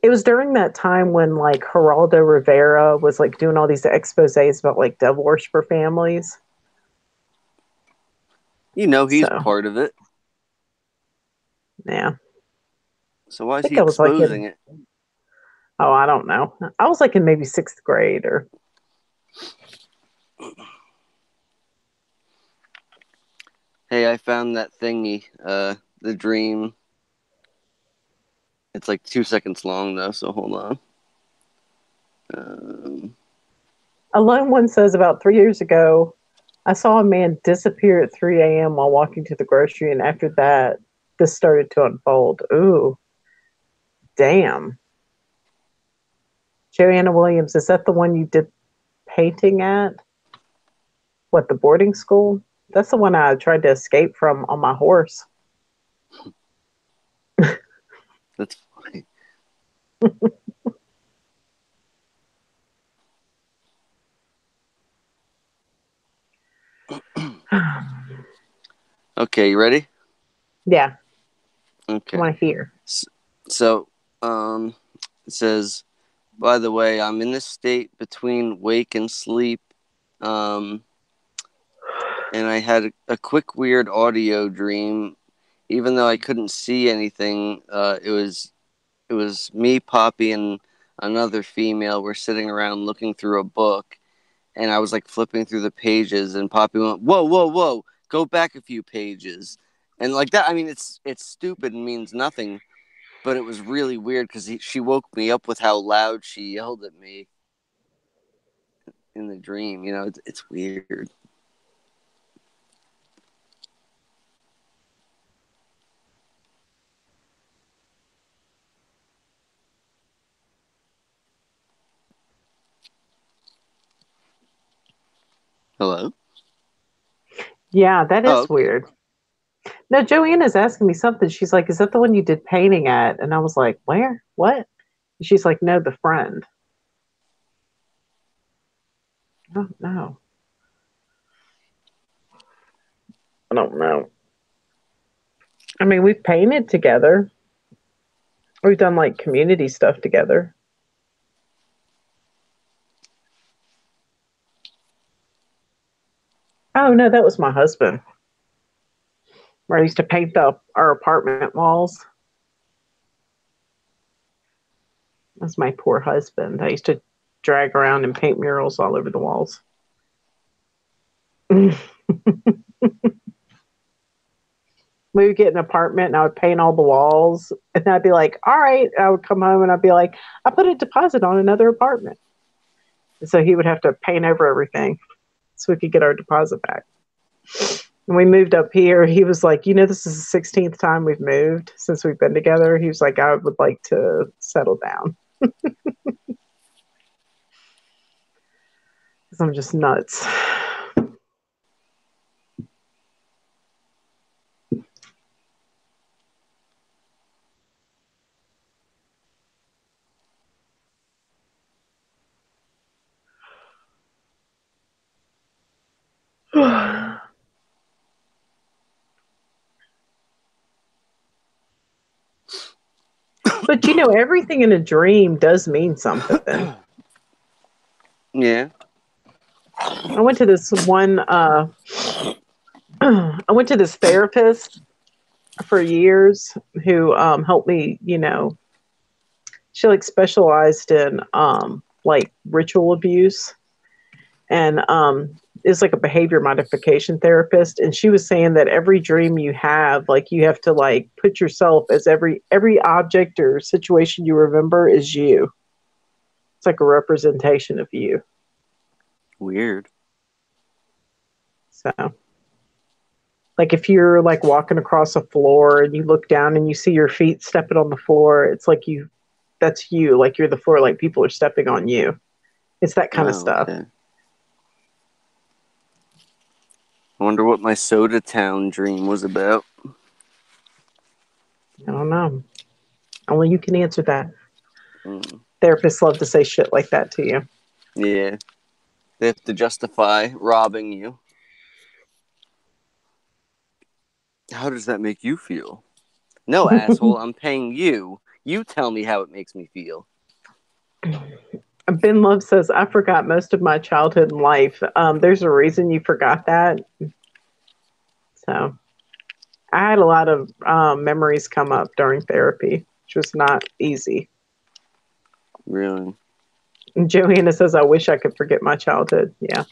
Speaker 1: It was during that time when like Geraldo Rivera was like doing all these exposés about like devil worshiper families.
Speaker 2: You know he's
Speaker 1: So
Speaker 2: part of it.
Speaker 1: yeah.
Speaker 2: So why
Speaker 1: I
Speaker 2: is
Speaker 1: think
Speaker 2: he
Speaker 1: I was like
Speaker 2: exposing it?
Speaker 1: oh, I don't know. I was like in maybe 6th grade or.
Speaker 2: Hey, I found that thingy, the dream. It's like 2 seconds long though, so hold on.
Speaker 1: A lone one says about 3 years ago, I saw a man disappear at 3 a.m. while walking to the grocery, and after that, this started to unfold. Ooh, damn. Joanna Williams, is that the one you did painting at? What, the boarding school? That's the one I tried to escape from on my horse.
Speaker 2: That's funny. Okay, you ready?
Speaker 1: Yeah, I
Speaker 2: Okay.
Speaker 1: want to hear.
Speaker 2: So, it says, by the way, I'm in this state between wake and sleep. Um, and I had a quick weird audio dream. Even though I couldn't see anything, it was me, Poppy, and another female were sitting around looking through a book, and I was like flipping through the pages, and Poppy went, "Whoa, whoa, whoa! Go back a few pages," and like that. I mean, it's stupid and means nothing, but it was really weird because she woke me up with how loud she yelled at me in the dream. You know, it's weird. Hello?
Speaker 1: Yeah, that
Speaker 2: Oh,
Speaker 1: is
Speaker 2: okay.
Speaker 1: weird. No, Joanna's asking me something. She's like, is that the one you did painting at? And I was like, where? What? And she's like, no, the friend. I don't know. I don't know. I mean, we've painted together. We've done like community stuff together. Oh no, that was my husband. Where I used to paint our apartment walls. That's my poor husband. I used to drag around and paint murals all over the walls. We would get an apartment and I would paint all the walls. And I'd be like, all right. I would come home and I'd be like, I put a deposit on another apartment. And so he would have to paint over everything so we could get our deposit back. When we moved up here, he was like, this is the 16th time we've moved since we've been together. He was like, I would like to settle down. Because I'm just nuts. But everything in a dream does mean something.
Speaker 2: Yeah.
Speaker 1: I went to this one, I went to this therapist for years who helped me, she like specialized in like ritual abuse and is like a behavior modification therapist. And she was saying that every dream you have, like you have to like put yourself as every object or situation you remember is you. It's like a representation of you.
Speaker 2: Weird.
Speaker 1: So like if you're like walking across a floor and you look down and you see your feet stepping on the floor, it's like that's you, like you're the floor, like people are stepping on you. It's that kind of
Speaker 2: Oh,
Speaker 1: stuff.
Speaker 2: okay. I wonder what my Soda Town dream was about.
Speaker 1: I don't know. Only you can answer that.
Speaker 2: Mm.
Speaker 1: Therapists love to say shit like that to you.
Speaker 2: Yeah. They have to justify robbing you. How does that make you feel? No, asshole, I'm paying you. You tell me how it makes me feel.
Speaker 1: Ben Love says, I forgot most of my childhood and life. There's a reason you forgot that. So I had a lot of memories come up during therapy, which was not easy.
Speaker 2: Really?
Speaker 1: And Joanna says, I wish I could forget my childhood. Yeah.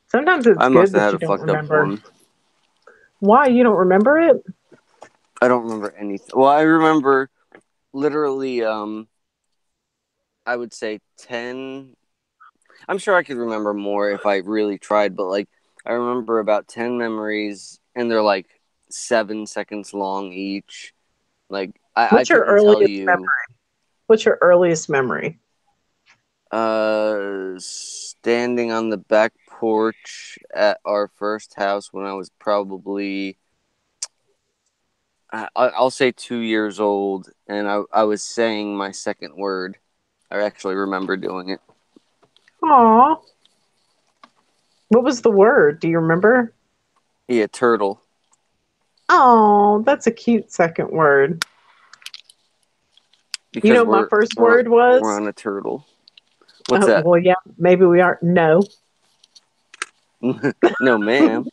Speaker 1: Sometimes it's
Speaker 2: I must
Speaker 1: good
Speaker 2: have
Speaker 1: that
Speaker 2: had
Speaker 1: you
Speaker 2: a
Speaker 1: don't
Speaker 2: fucked up
Speaker 1: remember.
Speaker 2: one.
Speaker 1: Why? You don't remember it?
Speaker 2: I don't remember anything. Well, I remember literally, I would say 10. I'm sure I could remember more if I really tried, but like, I remember about 10 memories, and they're like 7 seconds long each. Like, I
Speaker 1: What's your
Speaker 2: couldn't tell
Speaker 1: earliest
Speaker 2: you.
Speaker 1: memory? What's your earliest memory?
Speaker 2: Standing on the back porch at our first house when I was probably, I'll say 2 years old, and I was saying my second word. I actually remember doing it.
Speaker 1: Aw. What was the word? Do you remember?
Speaker 2: Yeah, turtle.
Speaker 1: Oh, that's a cute second word. You
Speaker 2: Because
Speaker 1: know what my first word
Speaker 2: we're
Speaker 1: was?
Speaker 2: on a turtle. What's that?
Speaker 1: Well, yeah, maybe we are. No.
Speaker 2: No, ma'am.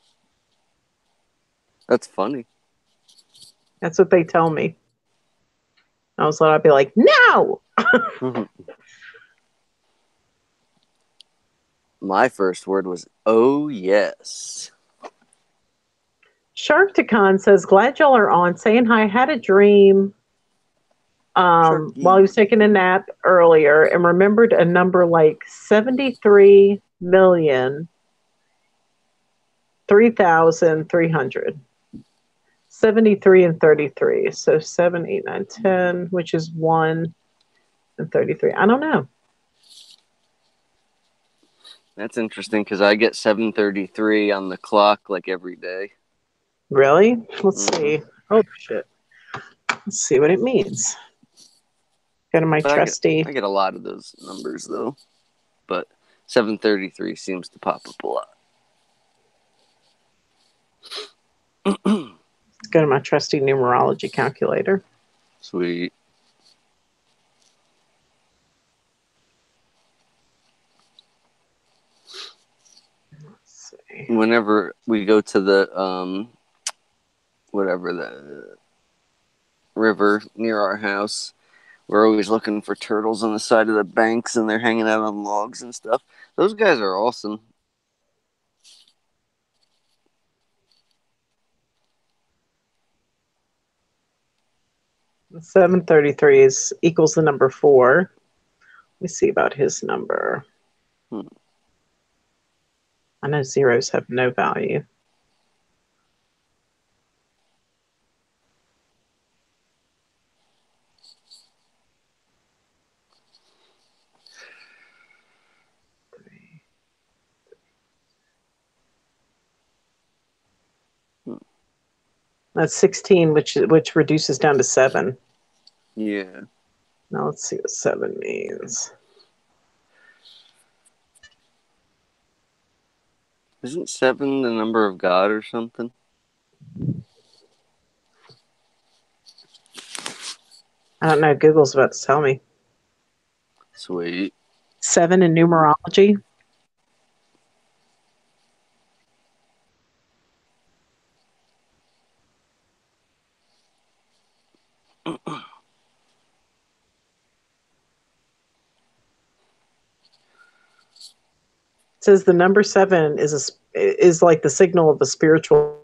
Speaker 2: That's funny.
Speaker 1: That's what they tell me. I'd be like, no.
Speaker 2: My first word was oh yes.
Speaker 1: Sharktacon says, glad y'all are on. Saying hi. Had a dream while he
Speaker 2: Sharky.
Speaker 1: was taking a nap earlier and remembered a number like 73,003,300. 73 and 33. So 7, 8, 9, 10, which is 1 and 33. I don't know.
Speaker 2: That's interesting because I get 7:33 on the clock like every day.
Speaker 1: Really? Let's see. Oh, shit. Let's see what it means. Go to my
Speaker 2: But
Speaker 1: trusty.
Speaker 2: I get a lot of those numbers though. But 7:33 seems to pop up a lot.
Speaker 1: Let's go to my trusty numerology calculator.
Speaker 2: Sweet.
Speaker 1: Let's see.
Speaker 2: Whenever we go to the whatever the river near our house, we're always looking for turtles on the side of the banks, and they're hanging out on logs and stuff. Those guys are awesome.
Speaker 1: 733 is equals the number 4. Let me see about his number. I know zeros have no value. That's 16, which reduces down to 7.
Speaker 2: Yeah.
Speaker 1: Now let's see what 7 means.
Speaker 2: Isn't 7 the number of God or something?
Speaker 1: I don't know. Google's about to tell me.
Speaker 2: Sweet.
Speaker 1: 7 in numerology. It says the number 7 is like the signal of a spiritual.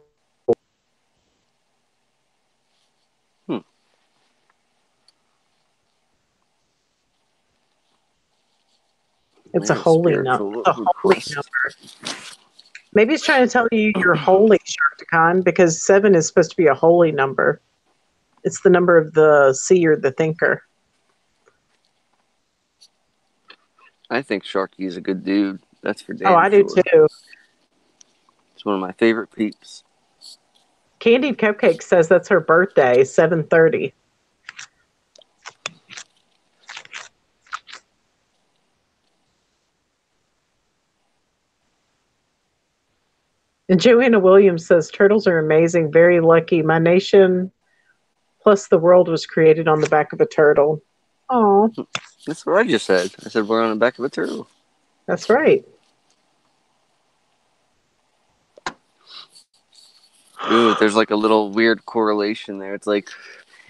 Speaker 1: It's a
Speaker 2: Man,
Speaker 1: holy number.
Speaker 2: spiritual
Speaker 1: It's a holy
Speaker 2: request.
Speaker 1: number. Maybe it's trying to tell you you're holy, Sharkticon, because 7 is supposed to be a holy number. It's the number of the seer, the thinker.
Speaker 2: I think Sharky's a good dude. That's for
Speaker 1: Oh,
Speaker 2: damn
Speaker 1: I do
Speaker 2: sure.
Speaker 1: too.
Speaker 2: He's one of my favorite peeps.
Speaker 1: Candied Cupcake says that's her birthday, 7:30. And Joanna Williams says turtles are amazing, very lucky. My nation plus the world was created on the back of a turtle. Oh,
Speaker 2: That's what I just said. I said we're on the back of a turtle.
Speaker 1: that's right.
Speaker 2: Ooh, there's like a little weird correlation there. It's like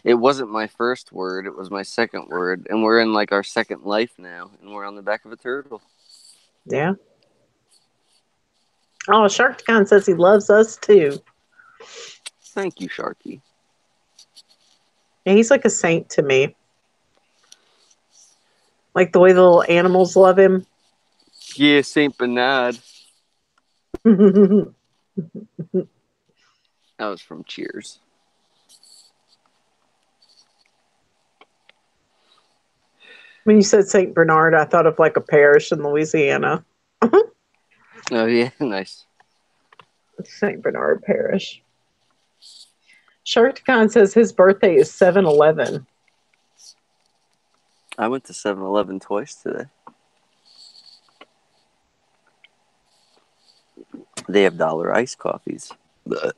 Speaker 2: it wasn't my first word, it was my second word, and we're in like our second life now, and we're on the back of a turtle.
Speaker 1: Yeah. Oh, Sharkticon says he loves us too.
Speaker 2: Thank you, Sharky.
Speaker 1: Yeah, he's like a saint to me. Like the way the little animals love him.
Speaker 2: Yeah, Saint Bernard.
Speaker 1: When
Speaker 2: That was from Cheers.
Speaker 1: you said Saint Bernard, I thought of like a parish in Louisiana.
Speaker 2: Oh yeah, nice.
Speaker 1: Saint Bernard Parish. Sharkticon says his birthday is 7/11.
Speaker 2: I went to 7-Eleven twice today. They have dollar iced coffees. But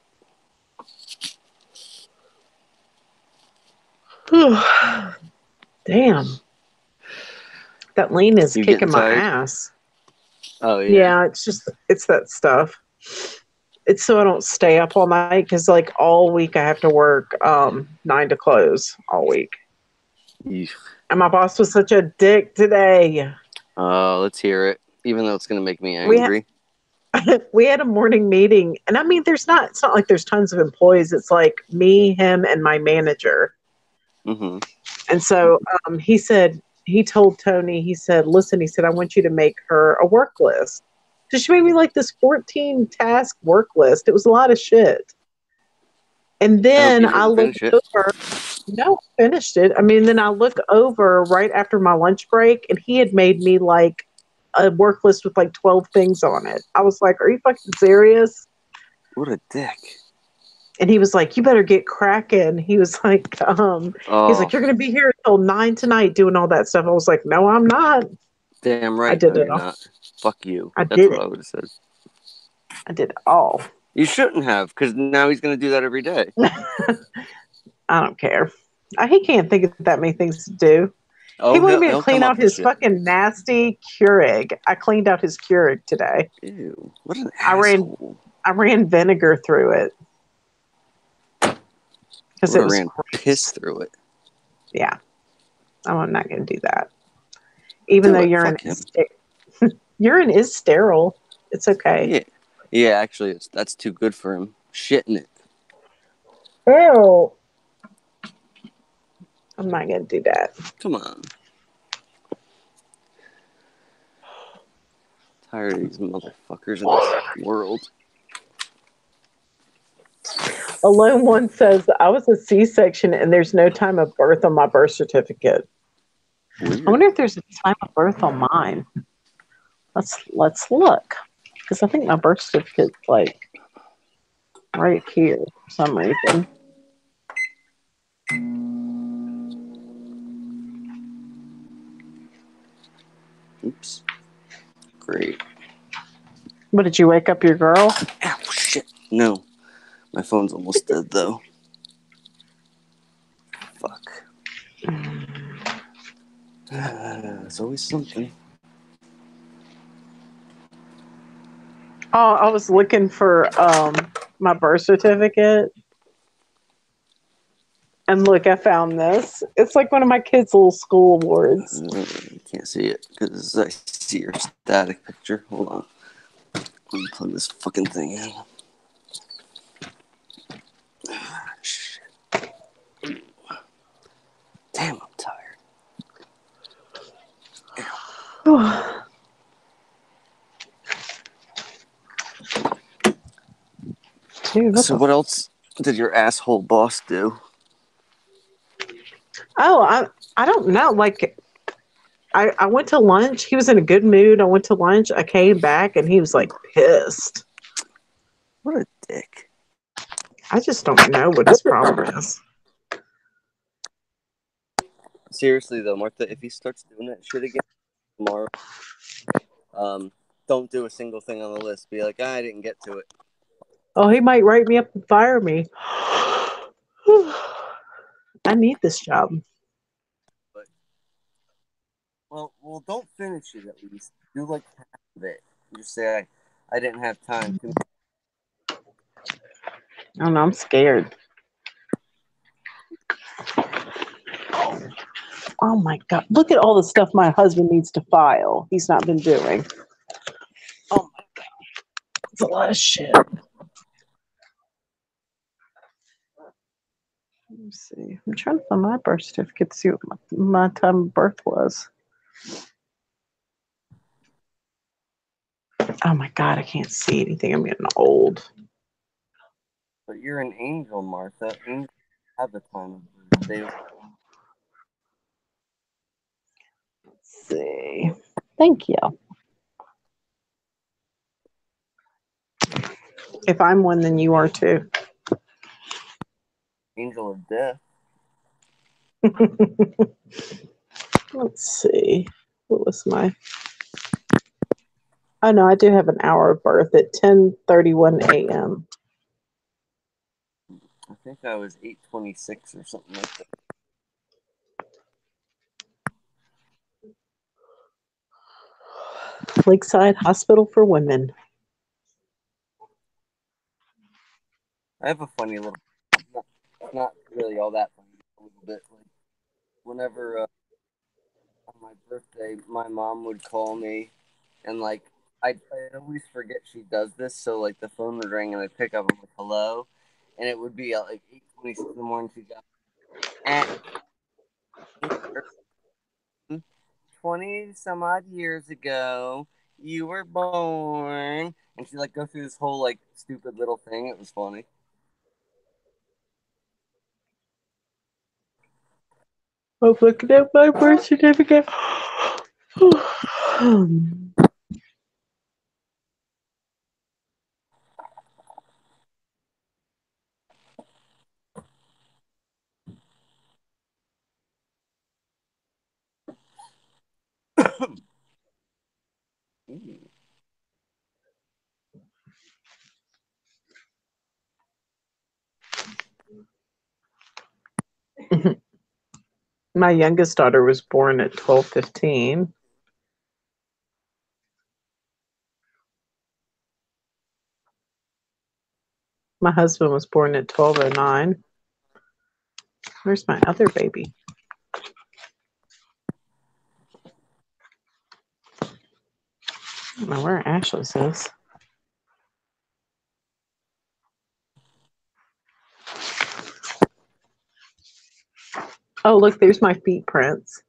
Speaker 1: Damn. That lean is
Speaker 2: you
Speaker 1: kicking
Speaker 2: getting
Speaker 1: my
Speaker 2: tired?
Speaker 1: ass.
Speaker 2: Oh yeah.
Speaker 1: Yeah, it's that stuff. It's so I don't stay up all night because like all week I have to work 9 to close all week.
Speaker 2: Eesh.
Speaker 1: And my boss was such a dick today.
Speaker 2: Let's hear it. Even though it's gonna make me
Speaker 1: We
Speaker 2: angry.
Speaker 1: we had a morning meeting, and I mean, it's not like there's tons of employees. It's like me, him, and my manager.
Speaker 2: Mm-hmm.
Speaker 1: And so he told Tony, he said, listen, he said, I want you to make her a work list. So she made me like this 14 task work list. It was a lot of shit. And
Speaker 2: I hope
Speaker 1: then
Speaker 2: you
Speaker 1: I
Speaker 2: didn't
Speaker 1: looked
Speaker 2: finish it.
Speaker 1: over. No, I finished it. I mean, then I look over right after my lunch break, and he had made me like a work list with like 12 things on it. I was like, are you fucking serious?
Speaker 2: What a dick.
Speaker 1: And he was like, you better get cracking. He was like, he's like, you're going to be here until 9 tonight doing all that stuff. I was like, no, I'm not.
Speaker 2: Damn right.
Speaker 1: I did
Speaker 2: No,
Speaker 1: it
Speaker 2: you're
Speaker 1: all.
Speaker 2: not. Fuck you.
Speaker 1: I
Speaker 2: That's
Speaker 1: did
Speaker 2: what
Speaker 1: it.
Speaker 2: I would have said.
Speaker 1: I did it all.
Speaker 2: You shouldn't have, because now he's going to do that every day.
Speaker 1: I don't care. He can't think of that many things to do.
Speaker 2: Oh,
Speaker 1: He wanted me to
Speaker 2: he'll
Speaker 1: clean
Speaker 2: come up
Speaker 1: out
Speaker 2: with
Speaker 1: his
Speaker 2: shit.
Speaker 1: fucking nasty Keurig. I cleaned out his Keurig today.
Speaker 2: Ew, what an
Speaker 1: I
Speaker 2: asshole.
Speaker 1: ran vinegar through it. Because it was
Speaker 2: ran piss through it.
Speaker 1: Yeah. I'm not going to do that. Even
Speaker 2: Do
Speaker 1: though
Speaker 2: it.
Speaker 1: urine
Speaker 2: Fuck him.
Speaker 1: urine is sterile. It's okay.
Speaker 2: Yeah, actually, that's too good for him. Shitting it.
Speaker 1: Ew. I'm not going to do that.
Speaker 2: Come on. Tired of these motherfuckers in this world.
Speaker 1: Alone One says, I was a C-section and there's no time of birth on my birth certificate.
Speaker 2: Weird.
Speaker 1: I wonder if there's a time of birth on mine. Let's look. Because I think my birth certificate's like right here for some reason.
Speaker 2: Oops. Great.
Speaker 1: What, did you wake up your girl?
Speaker 2: Ow, shit. No. My phone's almost dead, though. Fuck. It's always something.
Speaker 1: Oh, I was looking for my birth certificate. And look, I found this. It's like one of my kids' little school awards.
Speaker 2: Can't see it because I see your static picture. Hold on. Let me plug this fucking thing in. Shit. Damn, I'm tired.
Speaker 1: Dude,
Speaker 2: So what else did your asshole boss do?
Speaker 1: Oh, I don't know. Like, I went to lunch. He was in a good mood. I went to lunch. I came back and he was like pissed.
Speaker 2: What a dick.
Speaker 1: I just don't know what his problem is.
Speaker 2: Seriously though, Martha, if he starts doing that shit again tomorrow, don't do a single thing on the list. Be like, I didn't get to it.
Speaker 1: Oh, he might write me up and fire me. I need this job.
Speaker 2: But well, don't finish it at least. Do like half of it. Just say I didn't have time.
Speaker 1: I don't know. I'm scared. Oh my God. Look at all the stuff my husband needs to file. He's not been doing. Oh my God. It's a lot of shit. Let me see. I'm trying to find my birth certificate to see what my time of birth was. Oh my God. I can't see anything. I'm getting old.
Speaker 2: But you're an angel, Martha. Angels have the time of birth.
Speaker 1: Let's see. Thank you. If I'm one, then you are too.
Speaker 2: Angel of death.
Speaker 1: Let's see. What was my? Oh no, I do have an hour of birth at 10:31 a.m.
Speaker 2: I think I was 8:26 or something like that.
Speaker 1: Lakeside Hospital for Women.
Speaker 2: I have a funny little. Not really all that funny. A little bit like whenever on my birthday, my mom would call me, and like I always forget she does this. So like the phone would ring and I'd pick up. I'm like, hello, and it would be at like 8:26 in the morning. She got at 20 some odd years ago, you were born, and she like go through this whole like stupid little thing. It was funny.
Speaker 1: I'm looking at my birth certificate. My youngest daughter was born at 12:15. My husband was born at 12:09. Where's my other baby? I don't know where Ashley's is. Oh, look, there's my feet prints.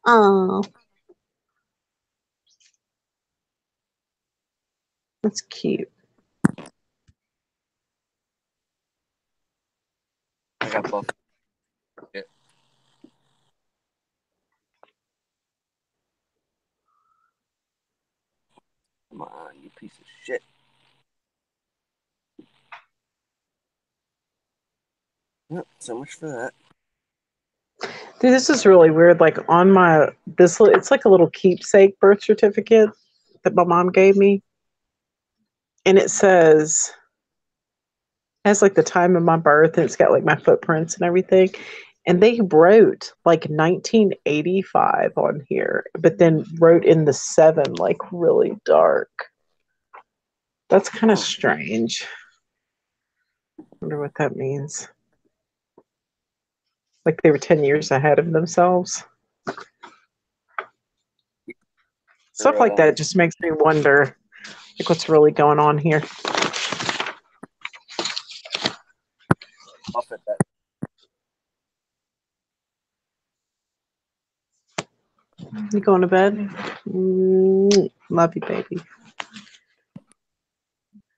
Speaker 1: Oh, that's cute.
Speaker 2: I got buff. Come on, you piece of shit. Yep, so much for that.
Speaker 1: Dude, this is really weird. Like on my it's like a little keepsake birth certificate that my mom gave me, and it has like the time of my birth, and it's got like my footprints and everything. And they wrote like 1985 on here, but then wrote in the 7 like really dark. That's kind of strange. Wonder what that means. Like they were 10 years ahead of themselves. Stuff like that just makes me wonder like what's really going on here.
Speaker 2: Off at that.
Speaker 1: You going to bed? Love you, baby.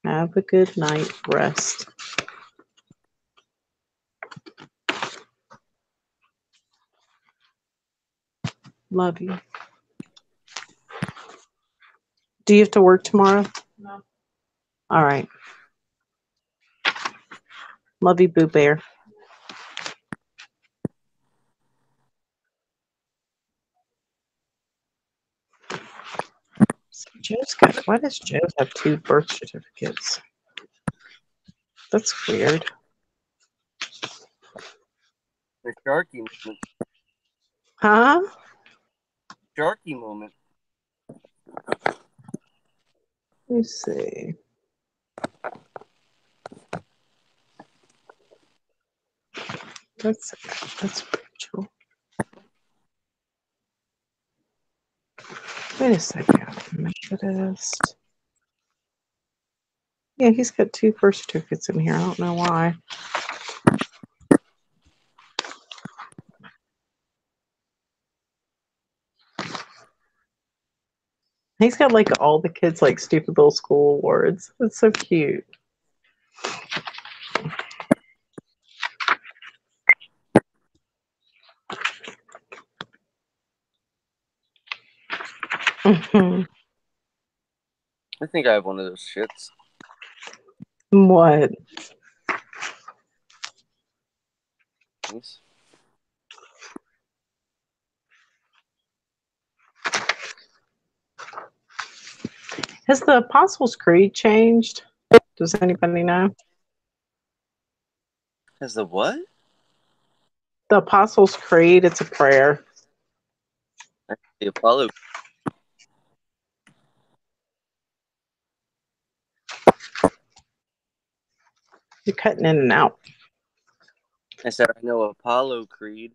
Speaker 1: Have a good night. Rest. Love you. Do you have to work tomorrow? No. All right. Love you, Boo Bear. So Joe's got. Why does Joe have 2 birth certificates? That's weird.
Speaker 2: The Sharky moment.
Speaker 1: Huh?
Speaker 2: Sharky moment.
Speaker 1: Let me see. That's Rachel. Wait a second. Methodist. Yeah, he's got 2 birth certificates in here. I don't know why. He's got like all the kids like stupid little school awards. It's so cute.
Speaker 2: I think I have one of those shits.
Speaker 1: What?
Speaker 2: Nice.
Speaker 1: Has the Apostles' Creed changed? Does anybody know?
Speaker 2: Has the what?
Speaker 1: The Apostles' Creed, it's a prayer.
Speaker 2: The Apollo.
Speaker 1: You're cutting in and out.
Speaker 2: I said I know Apollo Creed.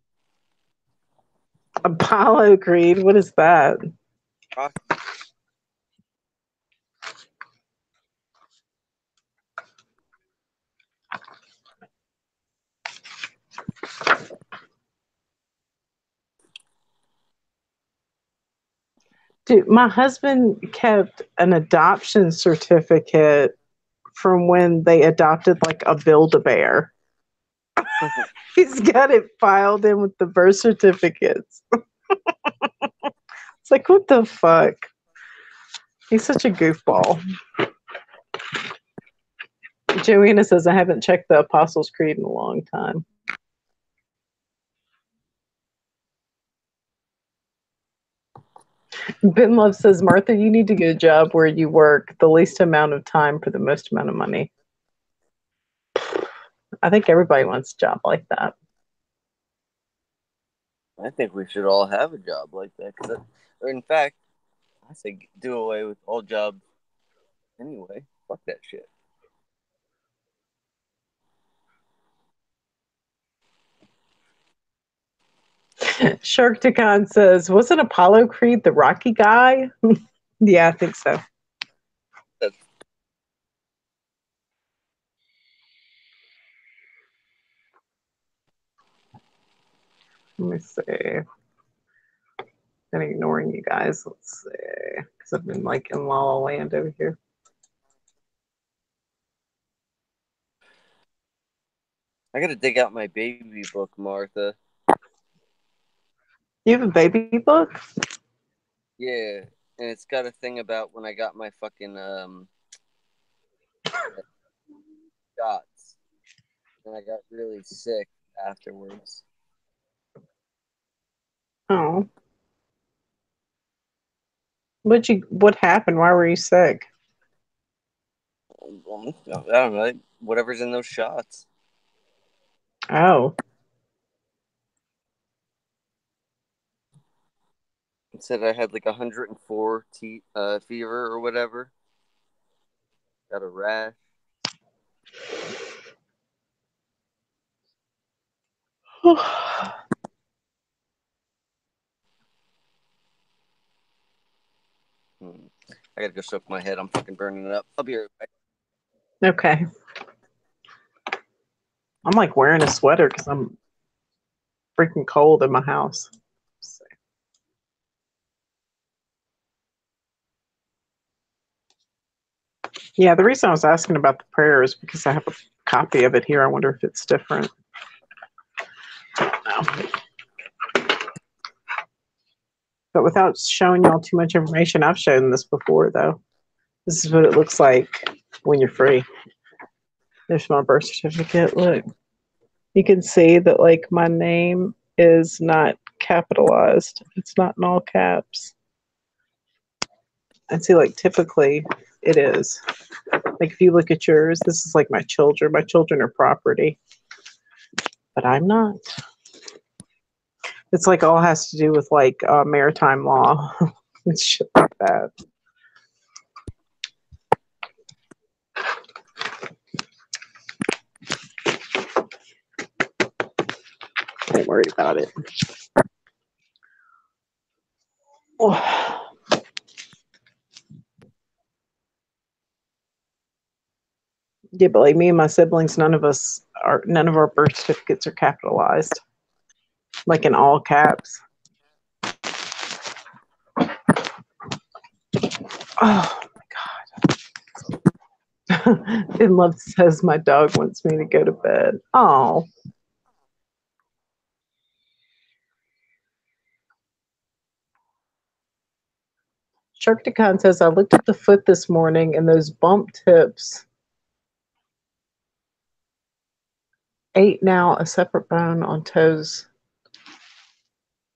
Speaker 1: Apollo Creed, what is that?
Speaker 2: Rocky.
Speaker 1: Dude, my husband kept an adoption certificate from when they adopted like a Build-A-Bear. He's got it filed in with the birth certificates. It's like, what the fuck? He's such a goofball. Joanna says, I haven't checked the Apostles' Creed in a long time. Ben Love says, Martha, you need to get a job where you work the least amount of time for the most amount of money. I think everybody wants a job like that.
Speaker 2: I think we should all have a job like that. Or in fact, I say do away with all jobs anyway. Fuck that shit.
Speaker 1: Shark Takan says, wasn't Apollo Creed the Rocky guy? Yeah, I think so.
Speaker 2: That's
Speaker 1: Let me see. I'm ignoring you guys. Let's see. Because I've been like in La La Land over here.
Speaker 2: I gotta dig out my baby book, Martha.
Speaker 1: You have a baby book?
Speaker 2: Yeah, and it's got a thing about when I got my fucking shots, and I got really sick afterwards.
Speaker 1: Oh. What happened? Why were you sick?
Speaker 2: I don't know, whatever's in those shots.
Speaker 1: Oh.
Speaker 2: It said I had like 104 fever or whatever. Got a rash. I gotta go soak my head. I'm fucking burning it up. I'll be right back.
Speaker 1: Okay. I'm like wearing a sweater because I'm freaking cold in my house. Yeah, the reason I was asking about the prayer is because I have a copy of it here. I wonder if it's different. No. But without showing y'all too much information, I've shown this before, though. This is what it looks like when you're free. There's my birth certificate. Look, you can see that like my name is not capitalized. It's not in all caps. And see, like typically it is. Like if you look at yours, this is like my children. My children are property, but I'm not. It's like all has to do with like maritime law and shit like that. Don't worry about it. Oh. Yeah, but like me and my siblings, none of our birth certificates are capitalized, like in all caps. Oh my god! In love says my dog wants me to go to bed. Oh. Sharkticon says I looked at the foot this morning and those bump tips. 8 now, a separate bone on toes.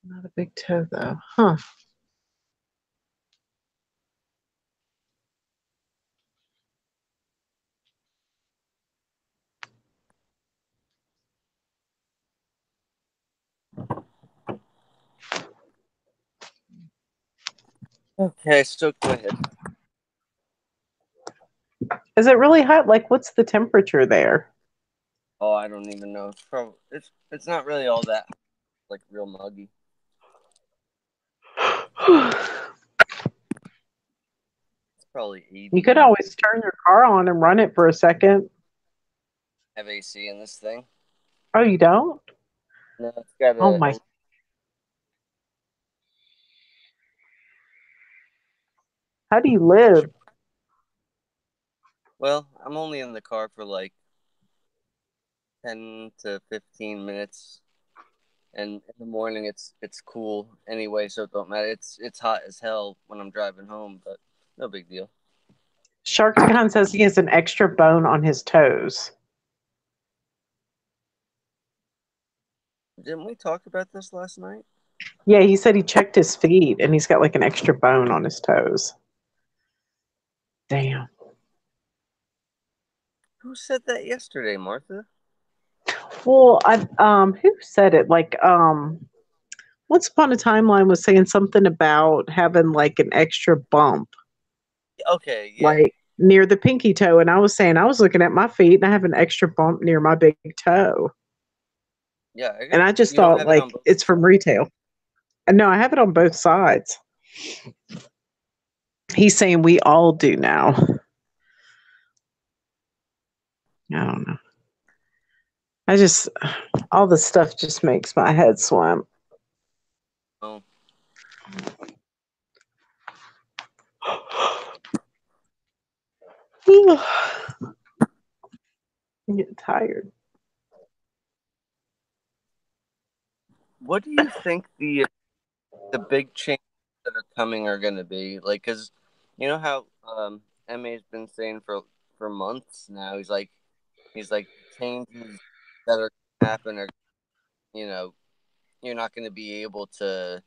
Speaker 1: Not a big toe though. Huh.
Speaker 2: Okay, so go ahead.
Speaker 1: Is it really hot? Like what's the temperature there?
Speaker 2: Oh, I don't even know. It's not really all that like real muggy. It's probably 80.
Speaker 1: You could always turn your car on and run it for a second.
Speaker 2: Have AC in this thing.
Speaker 1: Oh, you don't?
Speaker 2: No, it's got
Speaker 1: Oh my. How do you live?
Speaker 2: Well, I'm only in the car for like 10 to 15 minutes, and in the morning it's cool anyway, so it don't matter. It's hot as hell when I'm driving home, but no big deal.
Speaker 1: Sharkticon says he has an extra bone on his toes.
Speaker 2: Didn't we talk about this last night?
Speaker 1: Yeah, he said he checked his feet and he's got like an extra bone on his toes. Damn.
Speaker 2: Who said that yesterday, Martha?
Speaker 1: Well, who said it? Like once upon a timeline was saying something about having like an extra bump,
Speaker 2: Okay, yeah.
Speaker 1: like near the pinky toe, and I was saying I was looking at my feet and I have an extra bump near my big toe.
Speaker 2: Yeah,
Speaker 1: And I just
Speaker 2: you don't
Speaker 1: thought
Speaker 2: have it on
Speaker 1: like
Speaker 2: both.
Speaker 1: it's from retail. And no, I have it on both sides. He's saying we all do now. I don't know. All this stuff just makes my head swim.
Speaker 2: Oh.
Speaker 1: I'm getting tired.
Speaker 2: What do you think the big changes that are coming are going to be? Like, because you know how MA's been saying for months now. He's like changes that are going to happen are, you know, you're not going to be able to.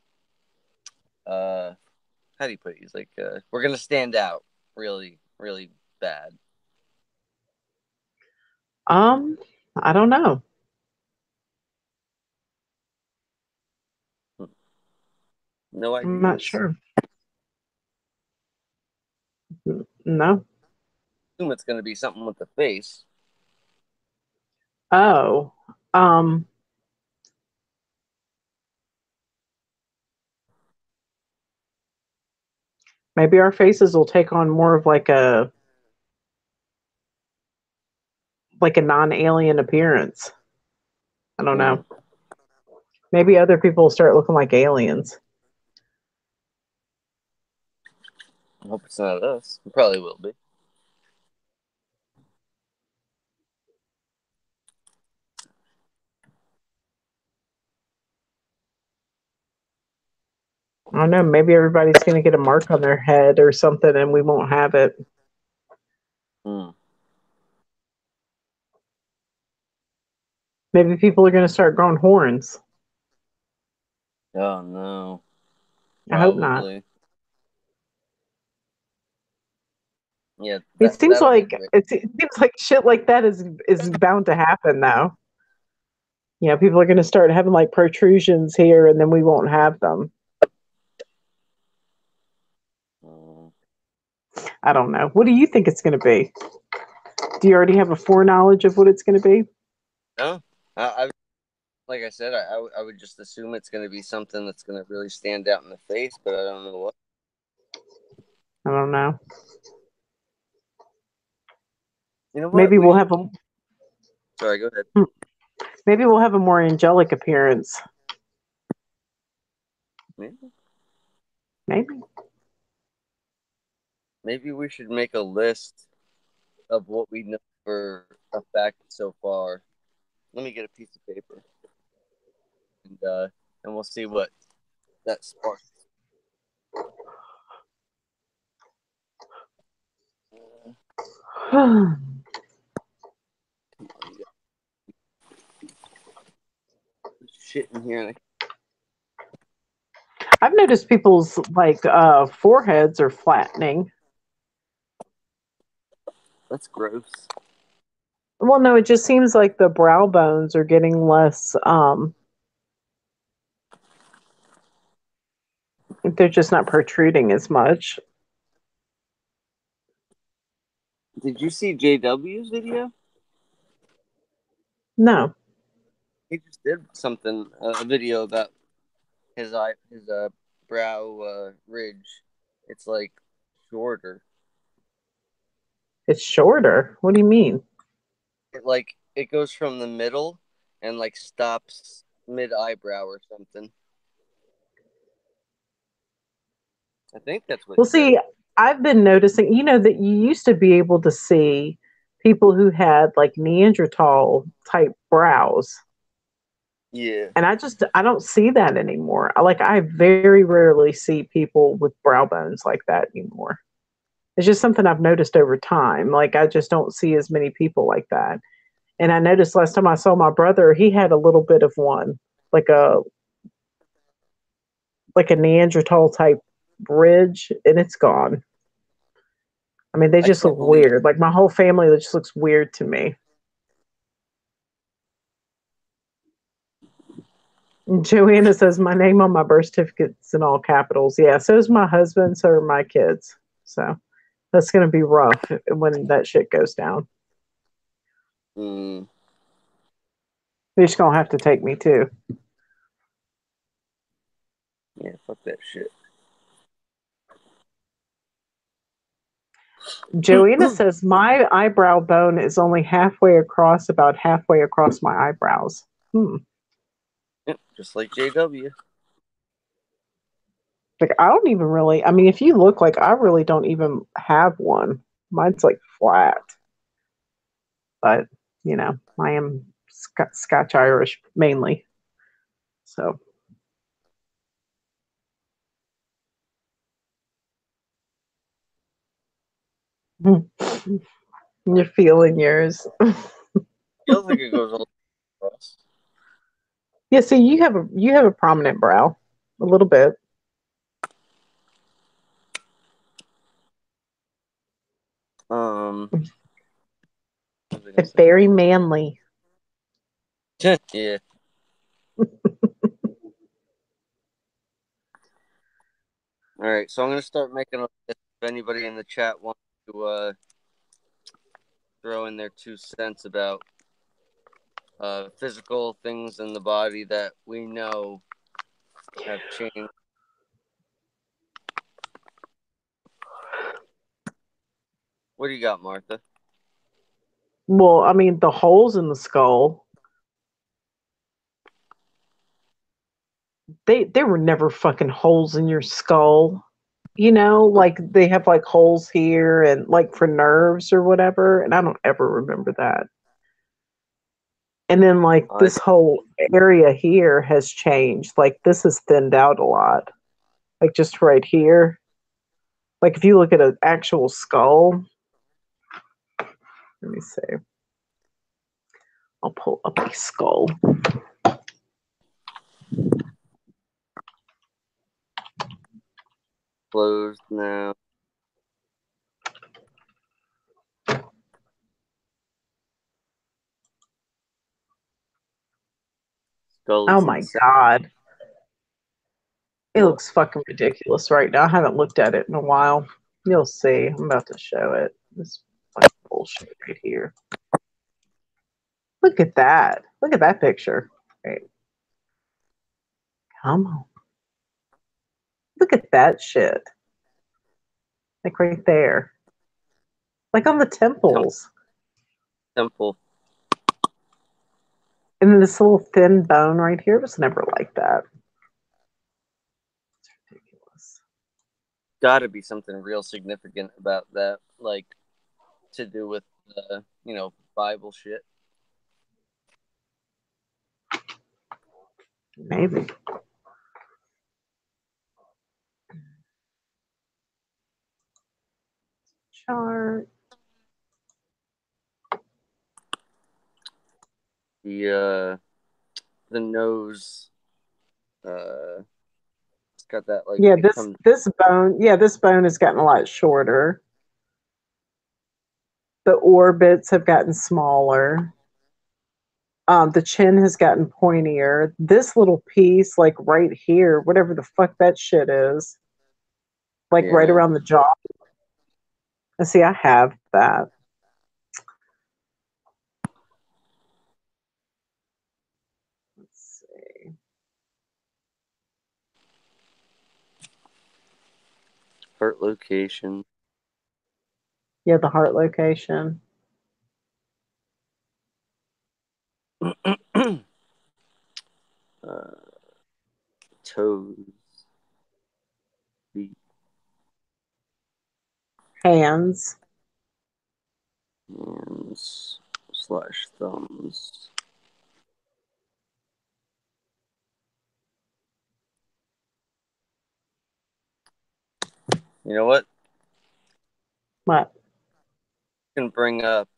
Speaker 2: Uh, how do you put it? He's like, we're going to stand out really, really bad.
Speaker 1: I don't know.
Speaker 2: No
Speaker 1: I'm not
Speaker 2: ideas.
Speaker 1: sure. No.
Speaker 2: Assume it's going to be something with the face.
Speaker 1: Oh. Um Maybe our faces will take on more of like a non-alien appearance. I don't know. Maybe other people will start looking like aliens.
Speaker 2: I hope it's not us. It probably will be.
Speaker 1: I don't know. Maybe everybody's going to get a mark on their head or something and we won't have it.
Speaker 2: Hmm.
Speaker 1: Maybe people are going to start growing horns.
Speaker 2: Oh no.
Speaker 1: I hope not.
Speaker 2: Probably. Yeah,
Speaker 1: It seems
Speaker 2: that'll be
Speaker 1: like
Speaker 2: great.
Speaker 1: it seems like shit like that is bound to happen though. People are going to start having like protrusions here, and then we won't have them.
Speaker 2: Mm.
Speaker 1: I don't know. What do you think it's going to be? Do you already have a foreknowledge of what it's going to be?
Speaker 2: No, I like I said, I would just assume it's going to be something that's going to really stand out in the face, but I don't know what.
Speaker 1: I don't know.
Speaker 2: You know what?
Speaker 1: Maybe we'll have a
Speaker 2: Sorry, go ahead.
Speaker 1: maybe we'll have a more angelic appearance.
Speaker 2: Maybe,
Speaker 1: Maybe.
Speaker 2: maybe we should make a list of what we know for a fact so far. Let me get a piece of paper, and we'll see what that sparks. Shit in here.
Speaker 1: I've noticed people's like foreheads are flattening.
Speaker 2: That's gross.
Speaker 1: Well, no, it just seems like the brow bones are getting less. They're just not protruding as much.
Speaker 2: Did you see JW's video?
Speaker 1: No,
Speaker 2: He just did something, a video about his brow ridge. It's like shorter.
Speaker 1: it's shorter. What do you mean?
Speaker 2: It goes from the middle and like stops mid eyebrow or something. I think that's what
Speaker 1: Well,
Speaker 2: he said.
Speaker 1: see, I've been noticing, that you used to be able to see people who had like Neanderthal type brows.
Speaker 2: Yeah,
Speaker 1: And I don't see that anymore. I very rarely see people with brow bones like that anymore. It's just something I've noticed over time. Like I just don't see as many people like that. And I noticed last time I saw my brother, he had a little bit of one, like a Neanderthal type bridge, and it's gone. I mean, they
Speaker 2: I
Speaker 1: just look
Speaker 2: can't believe.
Speaker 1: weird. Like my whole family just looks weird to me. And Joanna says my name on my birth certificate's in all capitals. Yeah, so is my husband, so are my kids. So that's gonna be rough when that shit goes down.
Speaker 2: Mm,
Speaker 1: They're just gonna have to take me too.
Speaker 2: yeah, fuck that shit.
Speaker 1: Joanna says my eyebrow bone is only halfway across, about halfway across my eyebrows.
Speaker 2: Yep, just like JW.
Speaker 1: Like I don't even really. I mean, if you look, like I really don't even have one. Mine's like flat, but I am Scotch Irish mainly. So you're feeling yours.
Speaker 2: Feels like it goes all across.
Speaker 1: Yeah, see, you have a prominent brow, a little bit.
Speaker 2: Um, what was I gonna
Speaker 1: It's
Speaker 2: say?
Speaker 1: very manly.
Speaker 2: Yeah. All right, so I'm gonna start making a list if anybody in the chat wants to throw in their 2 cents about physical things in the body that we know have changed. What do you got, Martha?
Speaker 1: Well, I mean, the holes in the skull, they were never fucking holes in your skull. Like they have like holes here and like for nerves or whatever, and I don't ever remember that. And then like
Speaker 2: I
Speaker 1: this whole area here has changed. Like this is thinned out a lot. Like just right here. Like if you look at an actual skull, Let me see. I'll pull up a skull.
Speaker 2: Closed now. Skull
Speaker 1: Oh
Speaker 2: is
Speaker 1: my
Speaker 2: insane.
Speaker 1: god. It
Speaker 2: What?
Speaker 1: looks fucking ridiculous right now. I haven't looked at it in a while. You'll see. I'm about to show it. This fucking bullshit right here. Look at that. Look at that picture. Right. Come on. Look at that shit. Like right there. Like on the temples.
Speaker 2: Temple.
Speaker 1: And then this little thin bone right here was never like that. It's ridiculous.
Speaker 2: Got to be something real significant about that, like to do with Bible shit.
Speaker 1: Maybe. Chart.
Speaker 2: The nose, it's got that like
Speaker 1: Yeah,
Speaker 2: it comes.
Speaker 1: this bone, this bone has gotten a lot shorter. The orbits have gotten smaller. The chin has gotten pointier. This little piece, like right here, whatever the fuck that shit is, like right
Speaker 2: Yeah.
Speaker 1: around the jaw. And see, I have that. Let's see.
Speaker 2: Heart location.
Speaker 1: Yeah, the heart location.
Speaker 2: Toes. Feet.
Speaker 1: Hands.
Speaker 2: Hands / thumbs. You know what?
Speaker 1: What?
Speaker 2: Can bring up.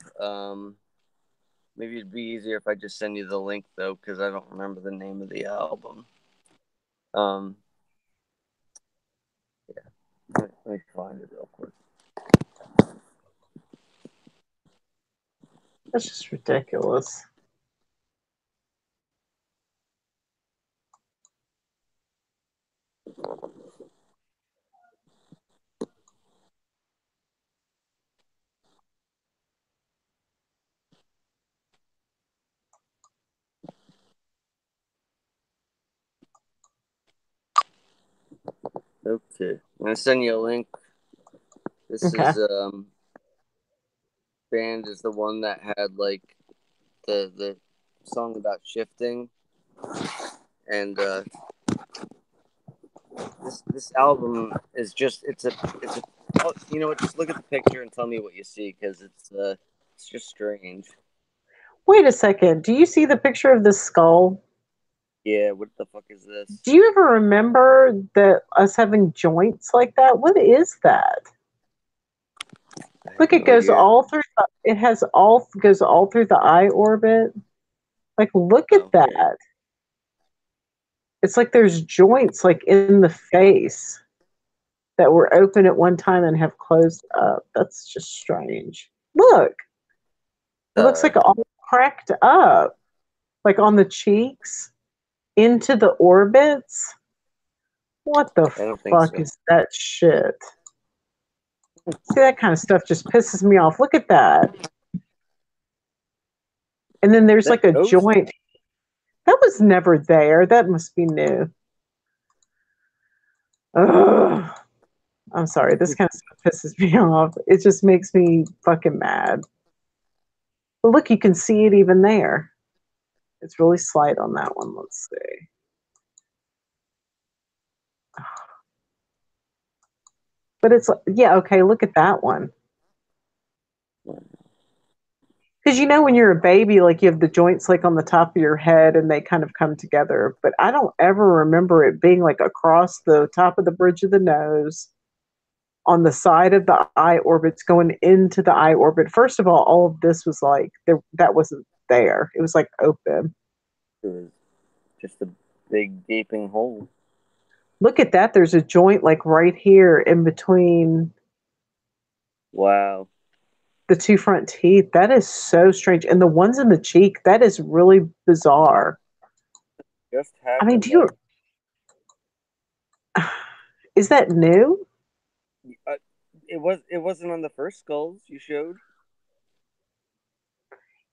Speaker 2: Maybe it'd be easier if I just send you the link though, because I don't remember the name of the album. Yeah. Let me find it real quick.
Speaker 1: That's just ridiculous.
Speaker 2: Okay, I'm gonna send you a link. This
Speaker 1: Okay.
Speaker 2: is band is the one that had like the song about shifting, and this album is just it's a oh, you know what? Just look at the picture and tell me what you see, because it's just strange.
Speaker 1: Wait a second. Do you see the picture of the skull?
Speaker 2: Yeah, what the fuck is this?
Speaker 1: Do you ever remember that us having joints like that? What is that?
Speaker 2: I
Speaker 1: Look,
Speaker 2: have
Speaker 1: it
Speaker 2: no
Speaker 1: goes
Speaker 2: idea.
Speaker 1: all through. It has all goes all through the eye orbit. Like, look at
Speaker 2: Oh,
Speaker 1: that. It's like there's joints like in the face that were open at one time and have closed up. That's just strange. Look, it looks
Speaker 2: uh,
Speaker 1: like all cracked up, like on the cheeks, into the orbits. What the
Speaker 2: I don't think
Speaker 1: fuck
Speaker 2: so.
Speaker 1: is that shit? See, that kind of stuff just pisses me off. Look at that. And then there's
Speaker 2: That
Speaker 1: like a
Speaker 2: nose.
Speaker 1: joint. That was never there. That must be new. Ugh. I'm sorry. This kind of stuff pisses me off. It just makes me fucking mad. But look, you can see it even there. It's really slight on that one. Let's see. But it's, yeah, okay, look at that one. Because you know, when you're a baby, like you have the joints like on the top of your head and they kind of come together. But I don't ever remember it being like across the top of the bridge of the nose. on the side of the eye orbits going into the eye orbit. First of all of this was like there, that wasn't there. It was like open.
Speaker 2: It was just a big gaping hole.
Speaker 1: Look at that. There's a joint like right here in between
Speaker 2: Wow.
Speaker 1: the two front teeth. That is so strange. And the ones in the cheek, that is really bizarre.
Speaker 2: Just
Speaker 1: I mean,
Speaker 2: happened
Speaker 1: do you,
Speaker 2: though.
Speaker 1: is that new?
Speaker 2: Uh, it wasn't on the first skulls you showed.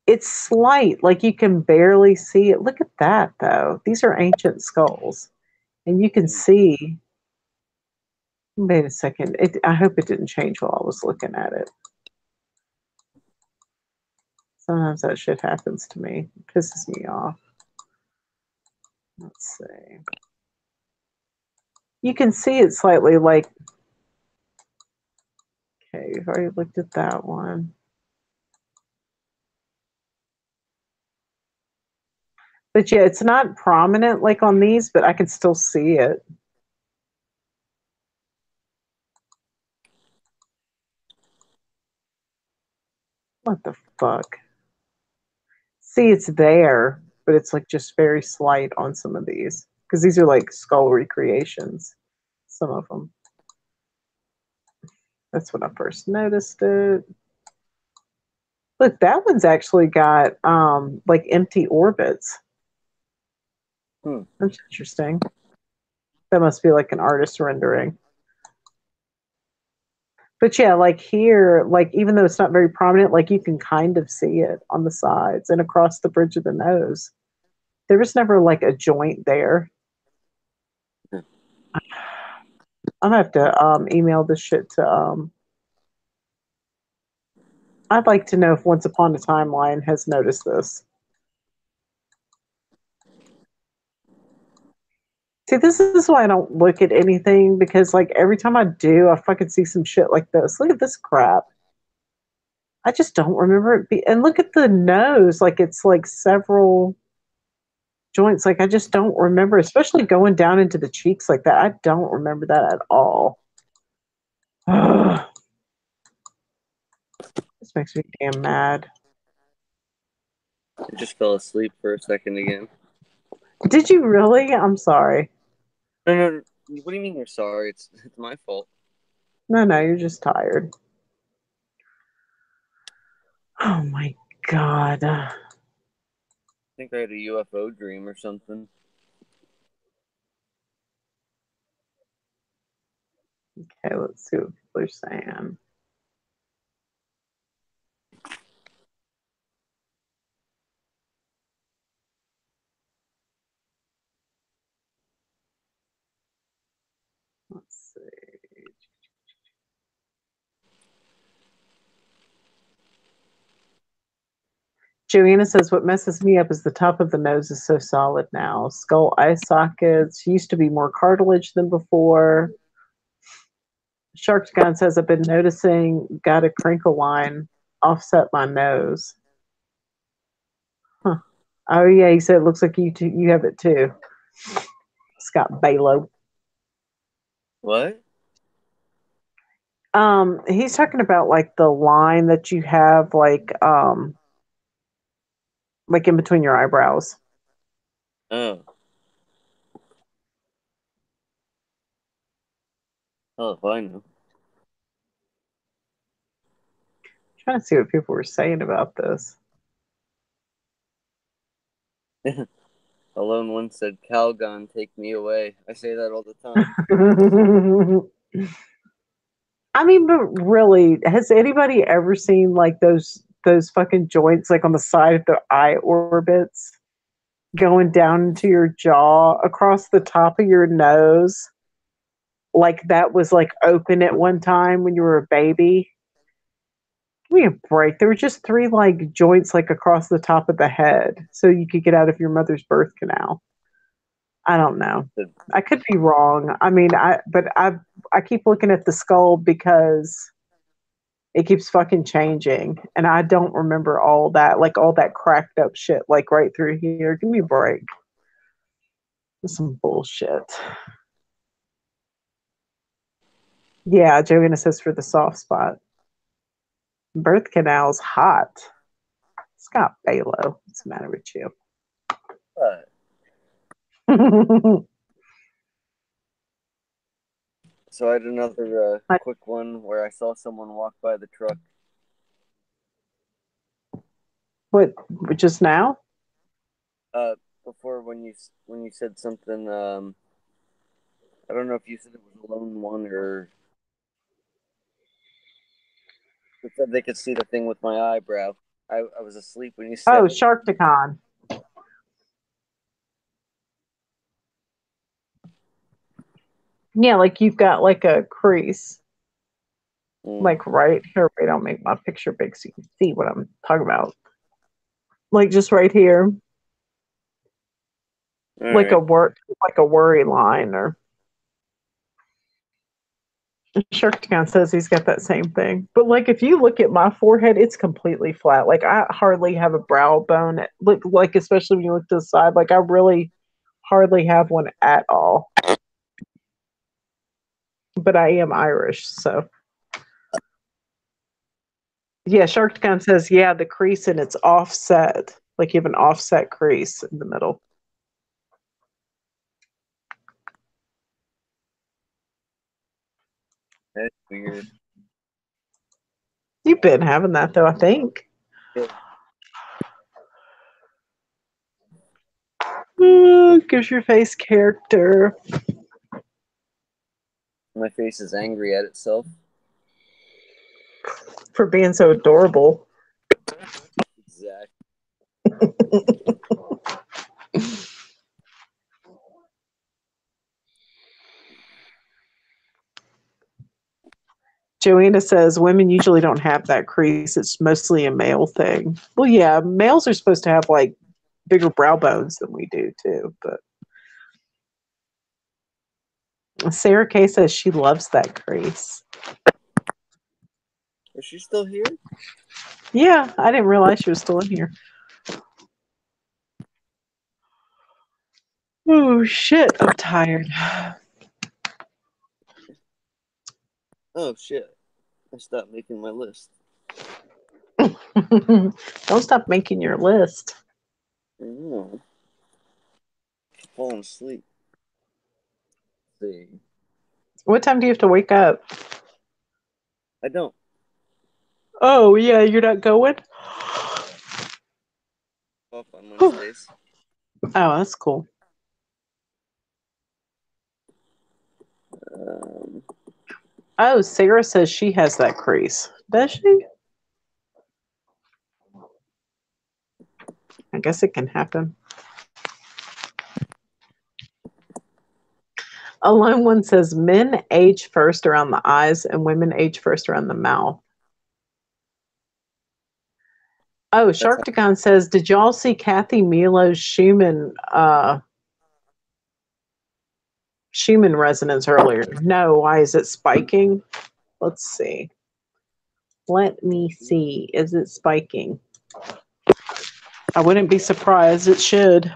Speaker 1: It's slight, like you can barely see it. Look at that though. These are ancient skulls. And you can
Speaker 2: And
Speaker 1: see, wait a second. I hope it didn't change while I was looking at it. Sometimes that shit happens to me. It pisses me off. Let's see. You can see it slightly like, okay, we've already looked at that one. But yeah, it's not prominent like on these, but I can still see it. What the fuck? See, it's there, but it's like just very slight on some of these. Because these are like skull recreations, some of them. That's when I first noticed it. Look, that one's actually got like empty orbits. That's interesting. That must be like an artist rendering. But yeah, like here, like even though it's not very prominent, like you can kind of see it on the sides and across the bridge of the nose. There was never like a joint there. I'm gonna have to email this shit to I'd like to know if Once Upon a Timeline has noticed this. See, this is why I don't look at anything because like every time I do, I fucking see some shit like this. Look at this crap. I just don't remember it be and look at the nose, like it's like several joints. Like I just don't remember, especially going down into the cheeks like that. I don't remember that at all. This makes me damn mad.
Speaker 2: I just fell asleep for a second again.
Speaker 1: Did you really? I'm sorry.
Speaker 2: No, no, no. What do you mean you're sorry? It's my fault.
Speaker 1: No, you're just tired. Oh my god.
Speaker 2: I think I had a UFO dream or something.
Speaker 1: Okay, let's see what people are saying. Let's see. Joanna says, what messes me up is the top of the nose is so solid now. Skull eye sockets used to be more cartilage than before. Shark's Gun says, I've been noticing, got a crinkle line offset my nose. Huh. Oh, yeah, he said, it looks like you have it too. Scott Balo.
Speaker 2: What?
Speaker 1: He's talking about like the line that you have like in between your eyebrows.
Speaker 2: Oh. Oh, if I know.
Speaker 1: Trying to see what people were saying about this.
Speaker 2: Alone one said, Calgon, take me away. I say that all the time.
Speaker 1: I mean, but really, has anybody ever seen like those fucking joints like on the side of the eye orbits going down into your jaw across the top of your nose? Like that was like open at one time when you were a baby. Give me a break. There were just three like joints like across the top of the head so you could get out of your mother's birth canal. I don't know. I could be wrong. I mean, I keep looking at the skull because it keeps fucking changing, and I don't remember all that, like all that cracked up shit, like right through here. Give me a break. This is some bullshit. Yeah, Joanna says for the soft spot. Birth canal's hot. Scott Balo. What's the matter with you?
Speaker 2: So I had another quick one where I saw someone walk by the truck.
Speaker 1: What? Just now?
Speaker 2: Before when you said something, I don't know if you said it was a lone one or it said they could see the thing with my eyebrow. I was asleep when you
Speaker 1: Oh,
Speaker 2: said it.
Speaker 1: Sharkticon. Yeah, like you've got like a crease. Like right here. Wait, I'll make my picture big so you can see what I'm talking about. Like just right here.
Speaker 2: All
Speaker 1: Like
Speaker 2: right.
Speaker 1: like a worry line or Sharkticon says he's got that same thing. But like if you look at my forehead, it's completely flat. Like I hardly have a brow bone. Look like especially when you look to the side, like I really hardly have one at all. But I am Irish, so yeah, Sharkticon says, yeah, the crease and it's offset. Like you have an offset crease in the middle.
Speaker 2: That's weird.
Speaker 1: You've been having that though, I think.
Speaker 2: Yeah.
Speaker 1: Gives your face character.
Speaker 2: My face is angry at itself.
Speaker 1: For being so adorable.
Speaker 2: Exactly.
Speaker 1: Joanna says women usually don't have that crease. It's mostly a male thing. Well, yeah, males are supposed to have like bigger brow bones than we do too. But Sarah Kay says she loves that crease.
Speaker 2: Is she still here?
Speaker 1: Yeah, I didn't realize she was still in here. Oh shit, I'm tired.
Speaker 2: Oh shit! I stopped making my list.
Speaker 1: Don't stop making your list.
Speaker 2: Oh, falling asleep. Let's see,
Speaker 1: What time do you have to wake up?
Speaker 2: I don't.
Speaker 1: Oh yeah, you're not going?
Speaker 2: Off on
Speaker 1: Oh,
Speaker 2: Wednesdays.
Speaker 1: that's cool.
Speaker 2: Um,
Speaker 1: Oh, Sarah says she has that crease. Does she? I guess it can happen. A lone one says men age first around the eyes and women age first around the mouth. Oh,
Speaker 2: that's how,
Speaker 1: Sharkticon says, did y'all see Kathy Milo's Schumann resonance earlier? No, why is it spiking? Let's see. Let me see. Is it spiking? I wouldn't be surprised. It should.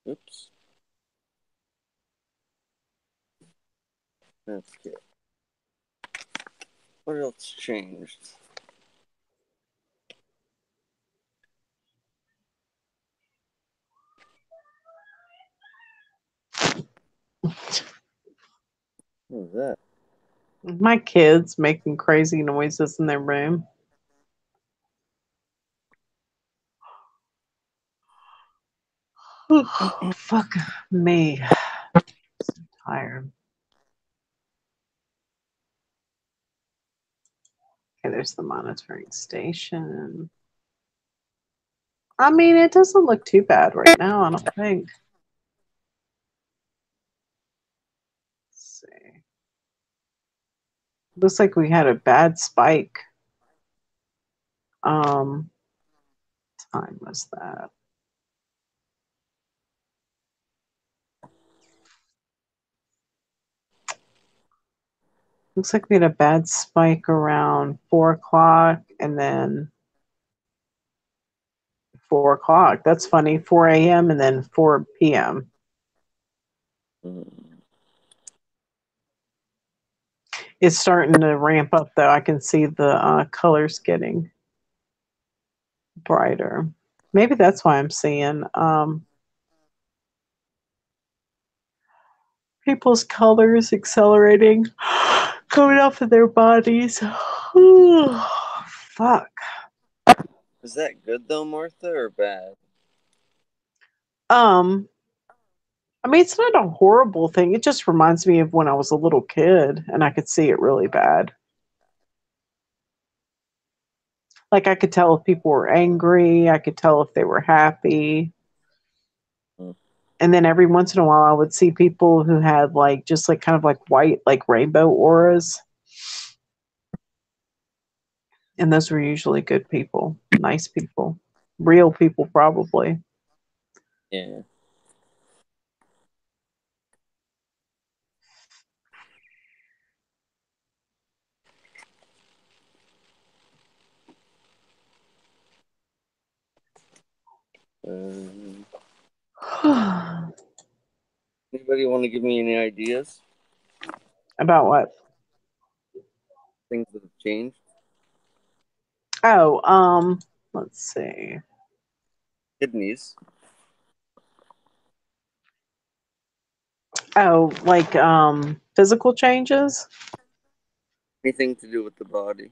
Speaker 2: oops. That's good. What else changed? What was that?
Speaker 1: My kids making crazy noises in their room. Fuck me. I'm so tired. Okay, there's the monitoring station. I mean, it doesn't look too bad right now, I don't think. Let's see. Looks like we had a bad spike. Time was that? Looks like we had a bad spike around 4 o'clock and then 4 o'clock. That's funny. 4 a.m. and then 4 p.m. It's starting to ramp up though. I can see the colors getting brighter. Maybe that's why I'm seeing people's colors accelerating, coming off of their bodies. Fuck.
Speaker 2: Is that good though, Martha, or bad?
Speaker 1: Um, I mean, it's not a horrible thing. It just reminds me of when I was a little kid and I could see it really bad. Like I could tell if people were angry, I could tell if they were happy. And then every once in a while I would see people who had like just like kind of like white like rainbow auras. And those were usually good people, nice people, real people probably.
Speaker 2: Yeah. Anybody want to give me any ideas?
Speaker 1: About what?
Speaker 2: Things that have changed?
Speaker 1: Oh, let's see.
Speaker 2: Kidneys.
Speaker 1: Oh, like physical changes?
Speaker 2: Anything to do with the body?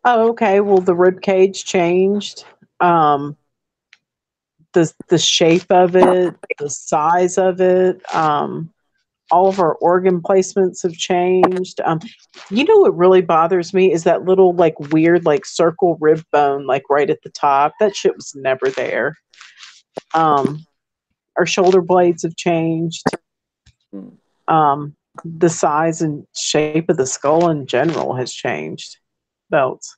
Speaker 1: Oh, okay. Well, the rib cage changed. Um, the shape of it, the size of it. All of our organ placements have changed. You know what really bothers me is that little like weird like circle rib bone like right at the top. That shit was never there. Our shoulder blades have changed. The size and shape of the skull in general has changed. Belts.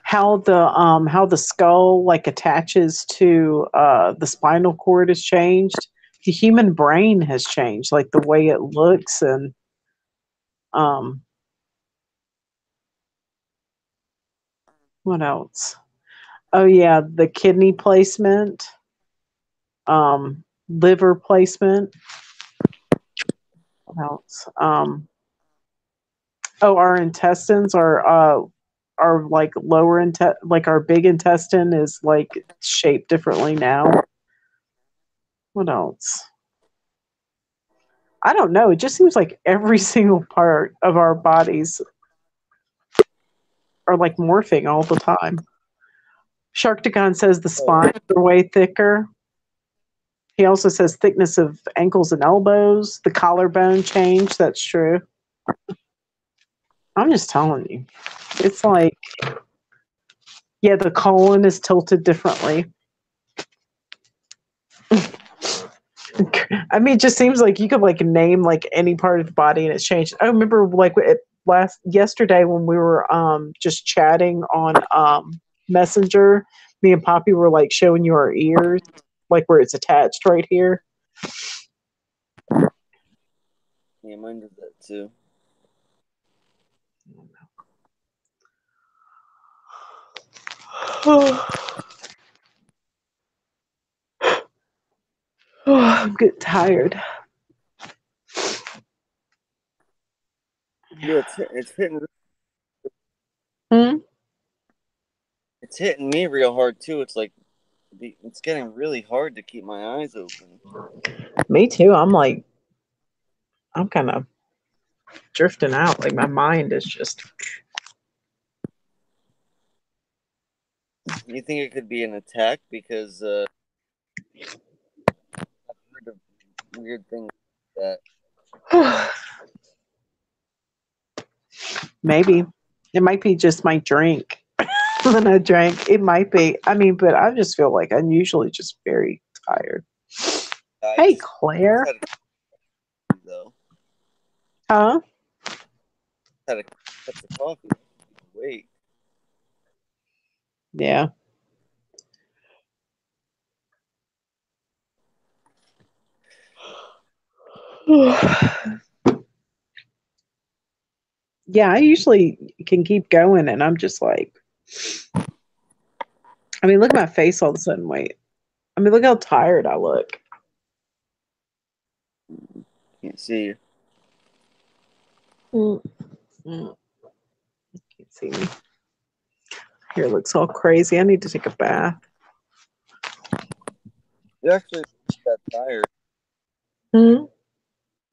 Speaker 1: How the skull like attaches to the spinal cord has changed. The human brain has changed, like the way it looks and um what else? Oh yeah, the kidney placement, liver placement. What else? Oh, our intestines are like like our big intestine is like shaped differently now. What else? I don't know. It just seems like every single part of our bodies are like morphing all the time. Sharkticon says the spines are way thicker. He also says thickness of ankles and elbows. The collarbone change. That's true. I'm just telling you. It's like, yeah, the colon is tilted differently. I mean, it just seems like you could like name like any part of the body and it's changed. I remember like yesterday when we were just chatting on Messenger, me and Poppy were like showing you our ears, like where it's attached right here.
Speaker 2: Yeah, mine does that too. I'm getting tired. Yeah, it's hitting.
Speaker 1: Hmm?
Speaker 2: It's hitting me real hard too. It's like it's getting really hard to keep my eyes open.
Speaker 1: Me too. I'm kind of drifting out. Like my mind is just.
Speaker 2: You think it could be an attack because I've heard of weird things like that.
Speaker 1: Maybe it might be just my drink. When I drank, it might be. I mean, but I just feel like I'm usually just very tired. Hey,
Speaker 2: I just
Speaker 1: Claire.
Speaker 2: had a though.
Speaker 1: Huh?
Speaker 2: had a cup of coffee. Wait.
Speaker 1: Yeah. Yeah, I usually can keep going, and I'm just like, I mean, look at my face all of a sudden. Wait, I mean, look how tired I look.
Speaker 2: Can't see you.
Speaker 1: Mm, mm, can't see me. Hair looks all crazy. I need to take a bath.
Speaker 2: You actually look that tired.
Speaker 1: Hmm?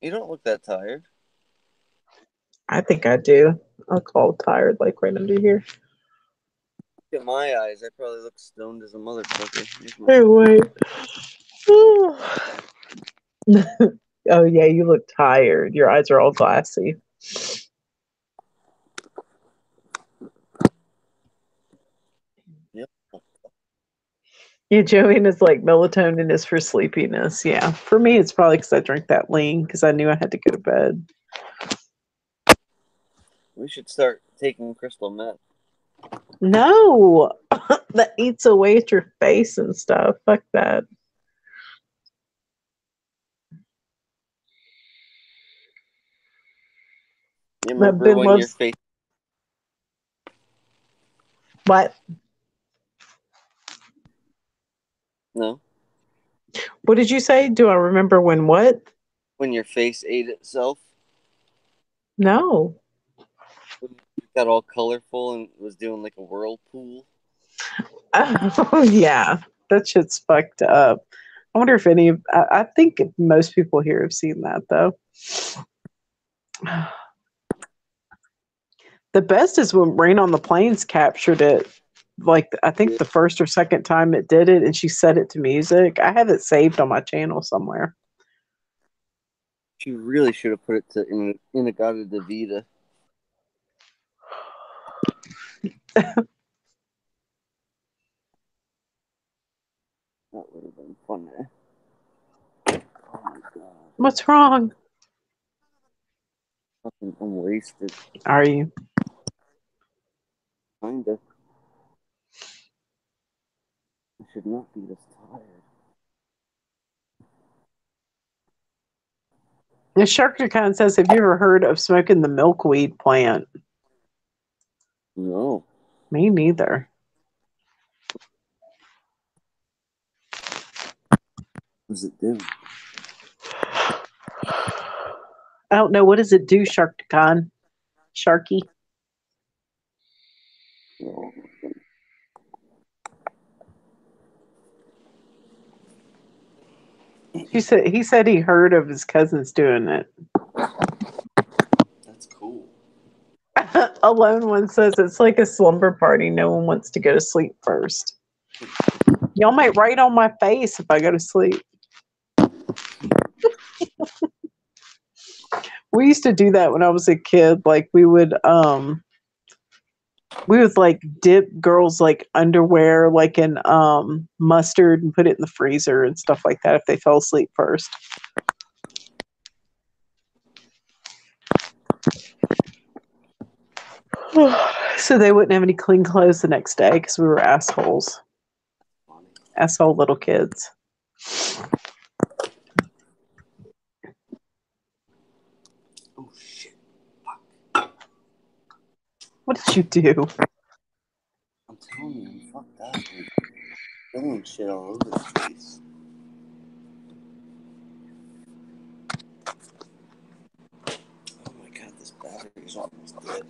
Speaker 2: You don't look that tired.
Speaker 1: I think I do. I'll call tired, like right under here.
Speaker 2: Look at my eyes. I probably look stoned as a motherfucker.
Speaker 1: Hey, wait. Oh yeah, you look tired. Your eyes are all glassy.
Speaker 2: Yep.
Speaker 1: Yeah, Joanne like melatonin is for sleepiness. Yeah, for me it's probably because I drank that lean because I knew I had to go to bed.
Speaker 2: We should start taking crystal meth.
Speaker 1: No, that eats away at your face and stuff. Fuck that.
Speaker 2: You
Speaker 1: That
Speaker 2: remember
Speaker 1: Ben
Speaker 2: when your
Speaker 1: loves
Speaker 2: face?
Speaker 1: what?
Speaker 2: No.
Speaker 1: What did you say? Do I remember when what?
Speaker 2: When your face ate itself?
Speaker 1: No.
Speaker 2: When it got all colorful and was doing like a whirlpool?
Speaker 1: Oh yeah, that shit's fucked up. I wonder if any of I think most people here have seen that though. The best is when Rain on the Plains captured it. Like I think
Speaker 2: Yeah.
Speaker 1: the first or second time it did it, and she set it to music. I have it saved on my channel somewhere.
Speaker 2: She really should have put it to Inagata Davida. That would have been fun. Oh my god.
Speaker 1: What's wrong?
Speaker 2: I'm wasted.
Speaker 1: Are you?
Speaker 2: Kinda. I should not be this tired.
Speaker 1: The Shark Khan says, "Have you ever heard of smoking the milkweed plant?"
Speaker 2: No.
Speaker 1: Me neither.
Speaker 2: What does it do?
Speaker 1: I don't know. What does it do, Shark Khan? Sharky?
Speaker 2: No.
Speaker 1: He said he heard of his cousins doing it.
Speaker 2: That's cool.
Speaker 1: Alone one says it's like a slumber party. No one wants to go to sleep first. Y'all might write on my face if I go to sleep. We used to do that when I was a kid. Like we would like dip girls like underwear like in mustard and put it in the freezer and stuff like that if they fell asleep first. So they wouldn't have any clean clothes the next day because we were assholes.
Speaker 2: Funny.
Speaker 1: Asshole little kids.
Speaker 2: Oh shit.
Speaker 1: What did you do?
Speaker 2: I'm telling you, I'm fucked up. I'm spilling shit all over the place. Oh my god, this battery's almost dead.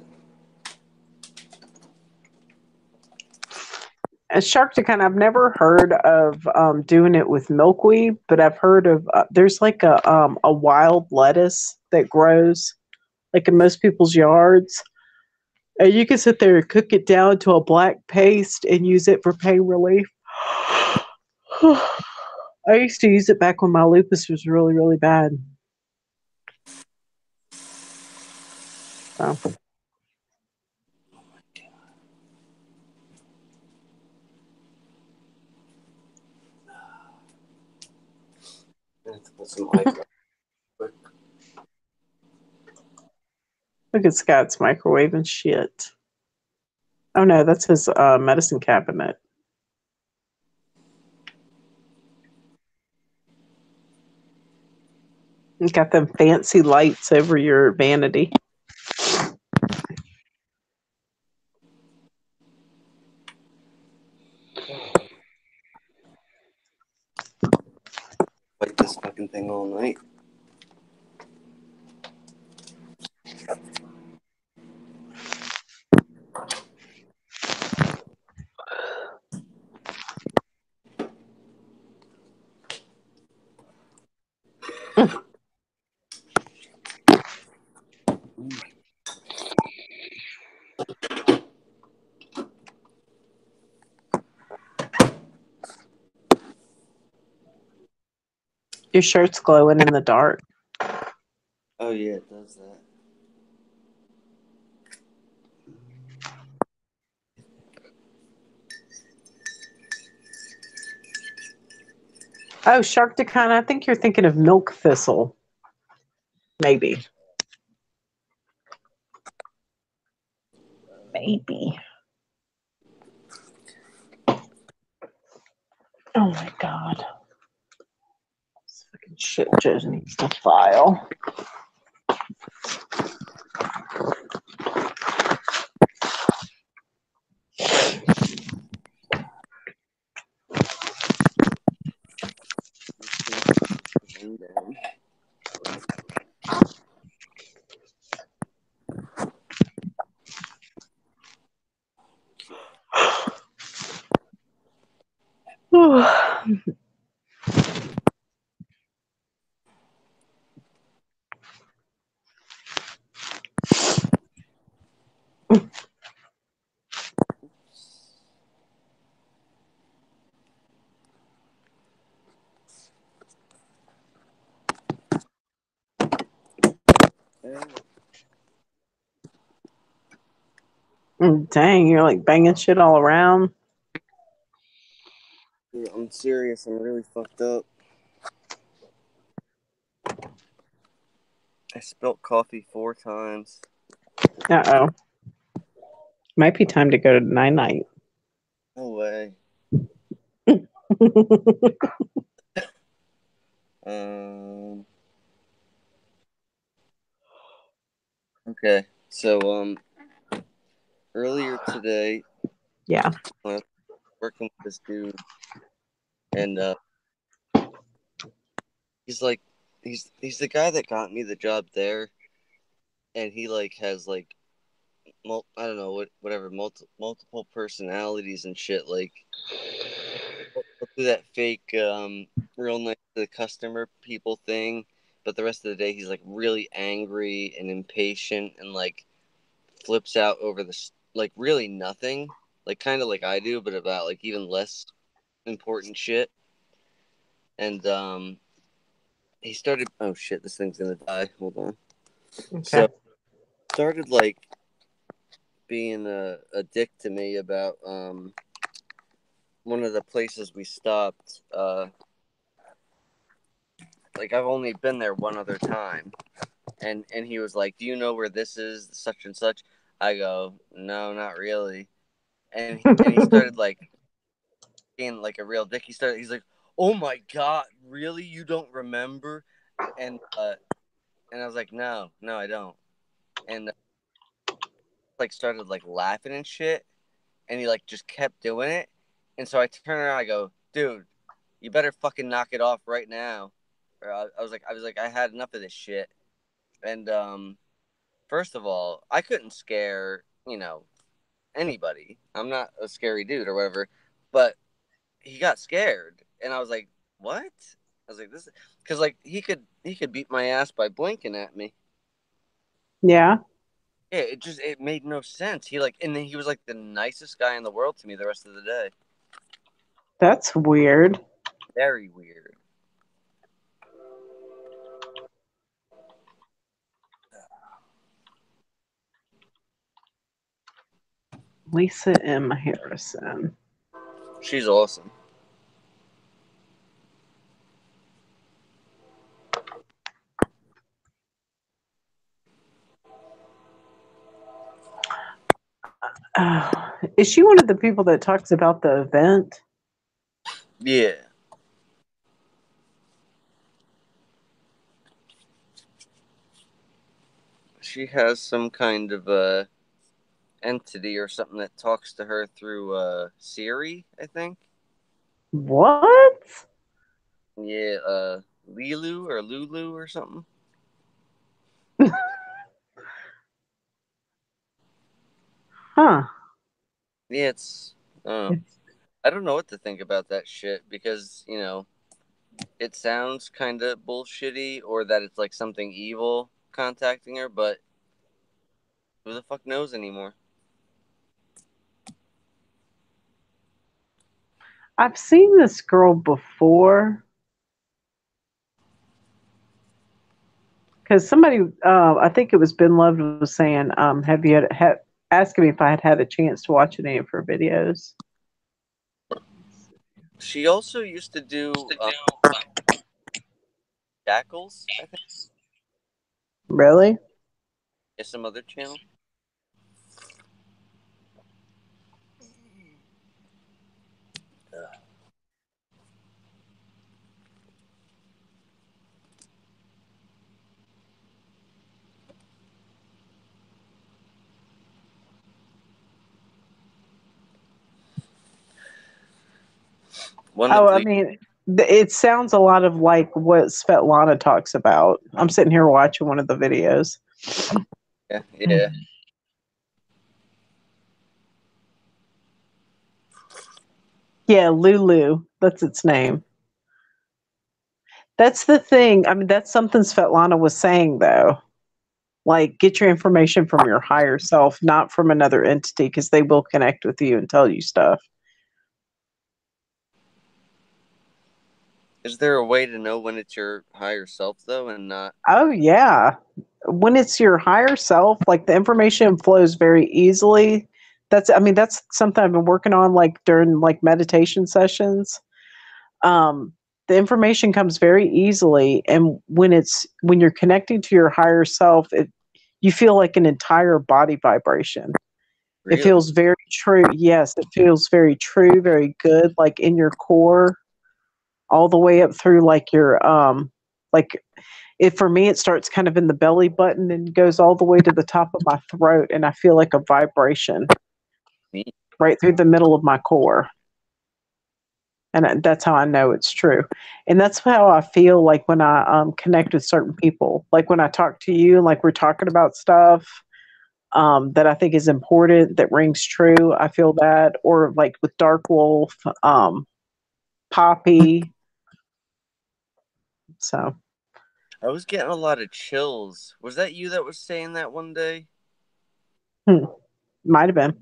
Speaker 1: As Shark Tank, I've never heard of doing it with milkweed, but I've heard of there's like a wild lettuce that grows like in most people's yards, and you can sit there and cook it down to a black paste and use it for pain relief. I used to use it back when my lupus was really really bad. So.
Speaker 2: I have to put some ice on quick.
Speaker 1: Look at Scott's microwave and shit. Oh no, that's his medicine cabinet. You got them fancy lights over your vanity.
Speaker 2: Fight this fucking thing all night.
Speaker 1: Your shirt's glowing in the dark.
Speaker 2: Oh yeah, it does that.
Speaker 1: Oh, Shark Decon, I think you're thinking of milk thistle. Maybe. Maybe. Oh my god. This fucking shit just needs to file. Dang, you're like banging shit all around.
Speaker 2: Dude, I'm serious. I'm really fucked up. I spilt coffee 4 times.
Speaker 1: Uh-oh. Might be time to go to night-night.
Speaker 2: No way. Okay. So earlier today,
Speaker 1: Yeah.
Speaker 2: I was working with this dude, and he's like, he's the guy that got me the job there, and he like has like I don't know whatever multiple personalities and shit. Like he'll do that fake real nice to the customer people thing, but the rest of the day he's like really angry and impatient and like flips out over like really nothing, like kind of like I do, but about like even less important shit. And he started. Oh shit! This thing's gonna die. Hold on.
Speaker 1: Okay.
Speaker 2: So started like being a dick to me about one of the places we stopped. Like I've only been there one other time, and he was like, "Do you know where this is, such and such?" I go, "No, not really." And he started like being like a real dick. He's like, "Oh my god, really? You don't remember?" And I was like, "No, no, I don't." And like started like laughing and shit, and he like just kept doing it. And so I turned around, I go, "Dude, you better fucking knock it off right now." Or I was like, I had enough of this shit. And first of all, I couldn't scare anybody. I'm not a scary dude or whatever, but he got scared, and I was like, "What?" I was like, "This," because like he could beat my ass by blinking at me.
Speaker 1: Yeah.
Speaker 2: Yeah, it made no sense. He like, and then he was like the nicest guy in the world to me the rest of the day.
Speaker 1: That's weird.
Speaker 2: Very weird.
Speaker 1: Lisa M. Harrison.
Speaker 2: She's awesome.
Speaker 1: Is she one of the people that talks about the event?
Speaker 2: Yeah. She has some kind of entity or something that talks to her through Siri, I think.
Speaker 1: What?
Speaker 2: Yeah, Lilu or Lulu or something.
Speaker 1: Huh.
Speaker 2: Yeah, it's. I don't know what to think about that shit because it sounds kind of bullshitty or that it's like something evil contacting her, but who the fuck knows anymore?
Speaker 1: I've seen this girl before because somebody, I think it was Ben Love, was saying, "Have you had asking me if I had had a chance to watch any of her videos?"
Speaker 2: She also used to do Jackals, I think,
Speaker 1: Really?
Speaker 2: yeah, some other channel. One
Speaker 1: Oh,
Speaker 2: of
Speaker 1: I
Speaker 2: the
Speaker 1: mean, it sounds a lot of like what Svetlana talks about. I'm sitting here watching one of the videos.
Speaker 2: yeah.
Speaker 1: Yeah, Lulu. That's its name. That's the thing. I mean, that's something Svetlana was saying, though. Like, get your information from your higher self, not from another entity, because they will connect with you and tell you stuff.
Speaker 2: Is there a way to know when it's your higher self though, and not?
Speaker 1: Oh, yeah. When it's your higher self, like the information flows very easily. I mean, that's something I've been working on, like during like meditation sessions. Um, the information comes very easily, and when you're connecting to your higher self, you feel like an entire body vibration. It
Speaker 2: Really?
Speaker 1: feels very true. Yes, it feels very true, very good, like in your core, all the way up through like your like if for me it starts kind of in the belly button and goes all the way to the top of my throat, and I feel like a vibration
Speaker 2: Neat.
Speaker 1: right through the middle of my core. And that's how I know it's true. And that's how I feel like when I connect with certain people, like when I talk to you, like we're talking about stuff that I think is important, that rings true. I feel that, or like with Dark Wolf, Poppy. So
Speaker 2: I was getting a lot of chills. Was that you that was saying that one day?
Speaker 1: hmm, might have been.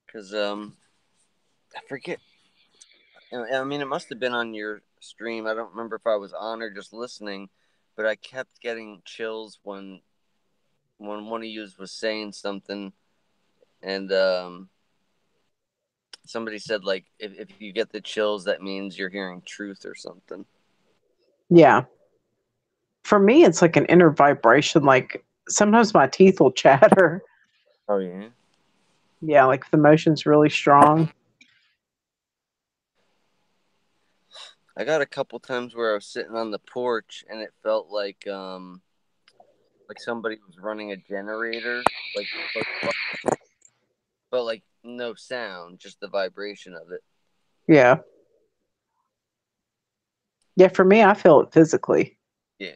Speaker 2: Because I forget. I mean, it must have been on your stream. I don't remember if I was on or just listening, but I kept getting chills when one of you was saying something, and somebody said like if you get the chills, that means you're hearing truth or something.
Speaker 1: Yeah. For me, it's like an inner vibration. Like sometimes my teeth will chatter.
Speaker 2: Oh yeah.
Speaker 1: Yeah, like the emotion's really strong.
Speaker 2: I got a couple times where I was sitting on the porch and it felt like somebody was running a generator, like but like no sound, just the vibration of it.
Speaker 1: Yeah. Yeah, for me, I feel it physically.
Speaker 2: Yeah.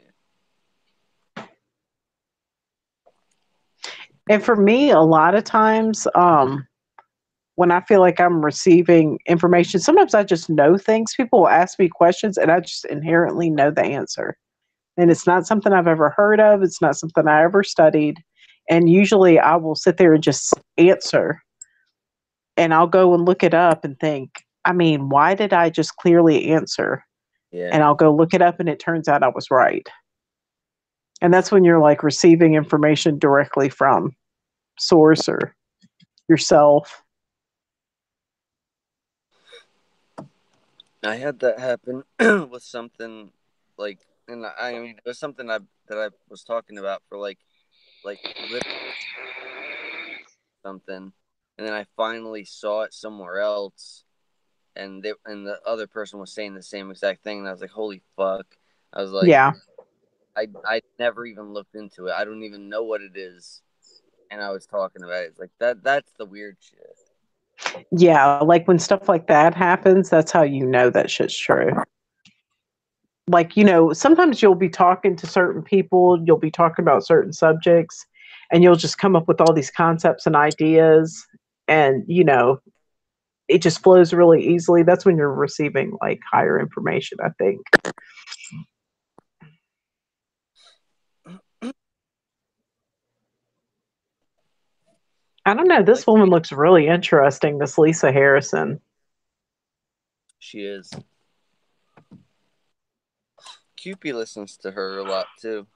Speaker 1: And for me, a lot of times, when I feel like I'm receiving information, sometimes I just know things. People will ask me questions and I just inherently know the answer. And it's not something I've ever heard of, it's not something I ever studied. And usually I will sit there and just answer, and I'll go and look it up and think, I mean, why did I just clearly answer?
Speaker 2: Yeah.
Speaker 1: And I'll go look it up and it turns out I was right. And that's when you're like receiving information directly from source or yourself.
Speaker 2: I had that happen with something like, and I mean, it was something that I was talking about for like something. and then I finally saw it somewhere else, and the other person was saying the same exact thing, and I was like, holy fuck. I was like,
Speaker 1: Yeah.
Speaker 2: I never even looked into it. I don't even know what it is. And I was talking about it. It's like that's the weird shit.
Speaker 1: Yeah, like when stuff like that happens, that's how you know that shit's true. Like, sometimes you'll be talking to certain people, you'll be talking about certain subjects, and you'll just come up with all these concepts and ideas, and, it just flows really easily. That's when you're receiving like higher information, I think. I don't know. This
Speaker 2: Like
Speaker 1: woman looks really interesting, this Lisa Harrison.
Speaker 2: she is. Cupid listens to her a lot too.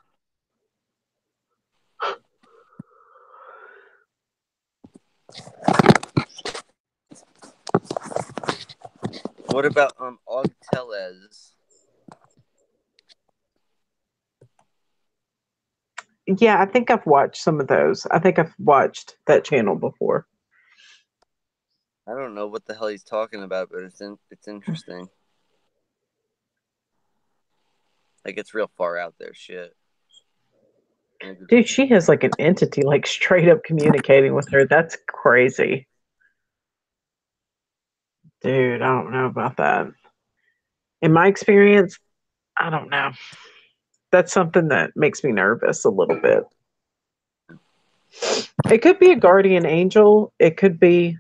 Speaker 2: What about Og Telez?
Speaker 1: Yeah, I think I've watched some of those. I think I've watched that channel before.
Speaker 2: I don't know what the hell he's talking about, but it's interesting. Like it's real far out there shit.
Speaker 1: Dude, she has like an entity like straight up communicating with her. That's crazy. Dude, I don't know about that. In my experience, I don't know. That's something that makes me nervous a little bit. It could be a guardian angel. It could be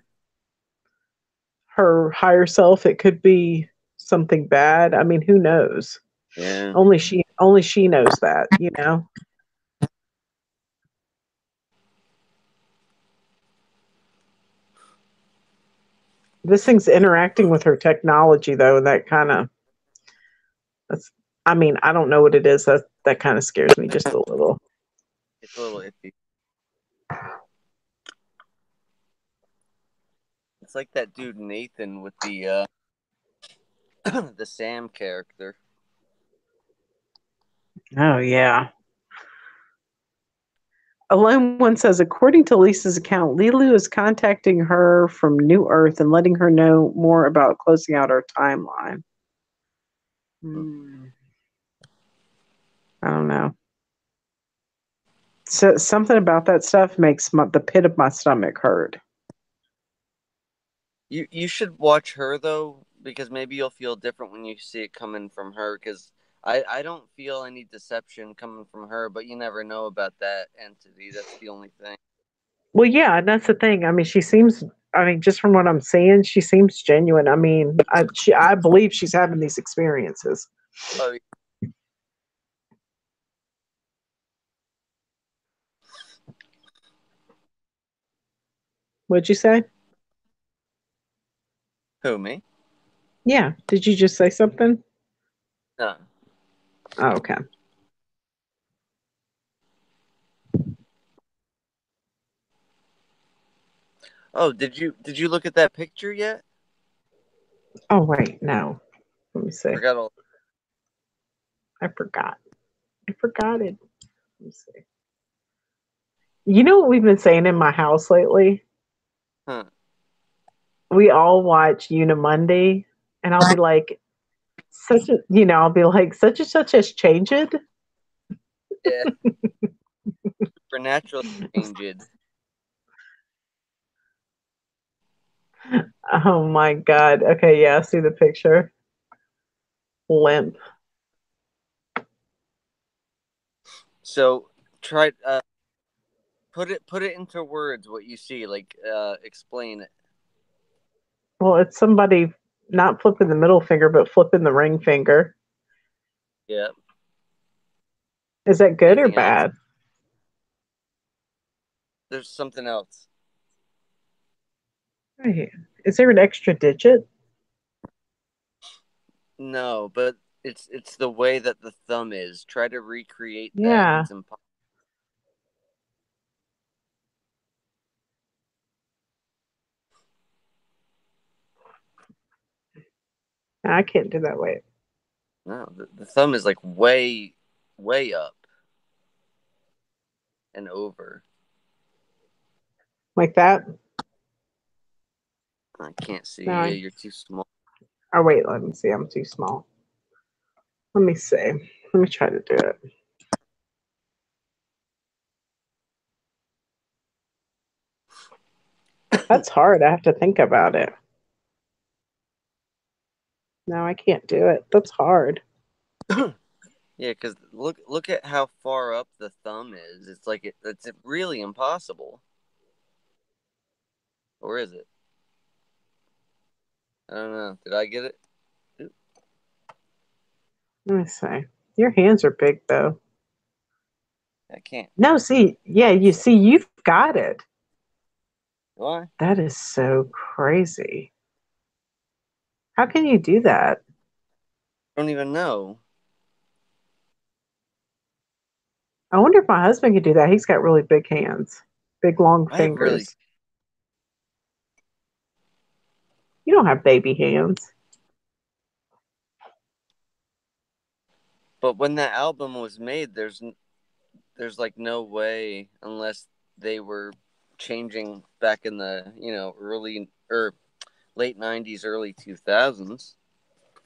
Speaker 1: her higher self. It could be something bad. I mean, who knows?
Speaker 2: Yeah.
Speaker 1: Only she knows that. This thing's interacting with her technology though, and that's I mean, I don't know what it is. That kind of scares me just a little.
Speaker 2: It's a little iffy. It's like that dude Nathan with the the Sam character.
Speaker 1: Oh yeah. Alone One says, according to Lisa's account, Lilu is contacting her from New Earth and letting her know more about closing out our timeline. I don't know. So something about that stuff makes the pit of my stomach hurt.
Speaker 2: You should watch her though, because maybe you'll feel different when you see it coming from her. Because I don't feel any deception coming from her, but you never know about that entity. That's the only thing.
Speaker 1: Well, yeah, and that's the thing. I mean, she seems. I mean, just from what I'm seeing, she seems genuine. I mean, I believe she's having these experiences.
Speaker 2: Oh,
Speaker 1: What'd you say?
Speaker 2: who, me?
Speaker 1: Yeah. Did you just say something?
Speaker 2: No.
Speaker 1: Oh, okay.
Speaker 2: Oh, did you look at that picture yet?
Speaker 1: Oh, wait, no. Let me see.
Speaker 2: Forgot all.
Speaker 1: I forgot. I forgot it. Let me see. You know what we've been saying in my house lately?
Speaker 2: Huh.
Speaker 1: We all watch Unimundi, and I'll be like, I'll be like, such and such has changed.
Speaker 2: Yeah. Supernatural changed.
Speaker 1: Oh my God. Okay, yeah, I see the picture. Limp.
Speaker 2: So try put it into words what you see. Like explain it.
Speaker 1: Well, it's somebody not flipping the middle finger, but flipping the ring finger.
Speaker 2: Yeah.
Speaker 1: Is that good or
Speaker 2: Anything else?
Speaker 1: bad?
Speaker 2: There's something else.
Speaker 1: Right. Is there an extra digit?
Speaker 2: No, but it's the way that the thumb is. Try to recreate that.
Speaker 1: Yeah,
Speaker 2: It's impossible.
Speaker 1: I can't do that way.
Speaker 2: No, the thumb is like way up and over.
Speaker 1: Like that?
Speaker 2: I can't see.
Speaker 1: No.
Speaker 2: Yeah, you're too small.
Speaker 1: Oh, wait, let me see. I'm too small. Let me see. Let me try to do it. That's hard. I have to think about it. No, I can't do it. That's hard.
Speaker 2: Yeah, because look at how far up the thumb is. It's like it's really impossible. Or is it? I don't know. Did I get it?
Speaker 1: Let me see. Your hands are big, though.
Speaker 2: I can't.
Speaker 1: No, see. Yeah, you see, you've got it.
Speaker 2: Why?
Speaker 1: That is so crazy. How can you do that?
Speaker 2: I don't even know.
Speaker 1: I wonder if my husband could do that. He's got really big hands, big, long
Speaker 2: I have really,
Speaker 1: fingers. You don't have baby hands.
Speaker 2: but when that album was made, there's like no way unless they were changing back in the early or late '90s, early 2000s.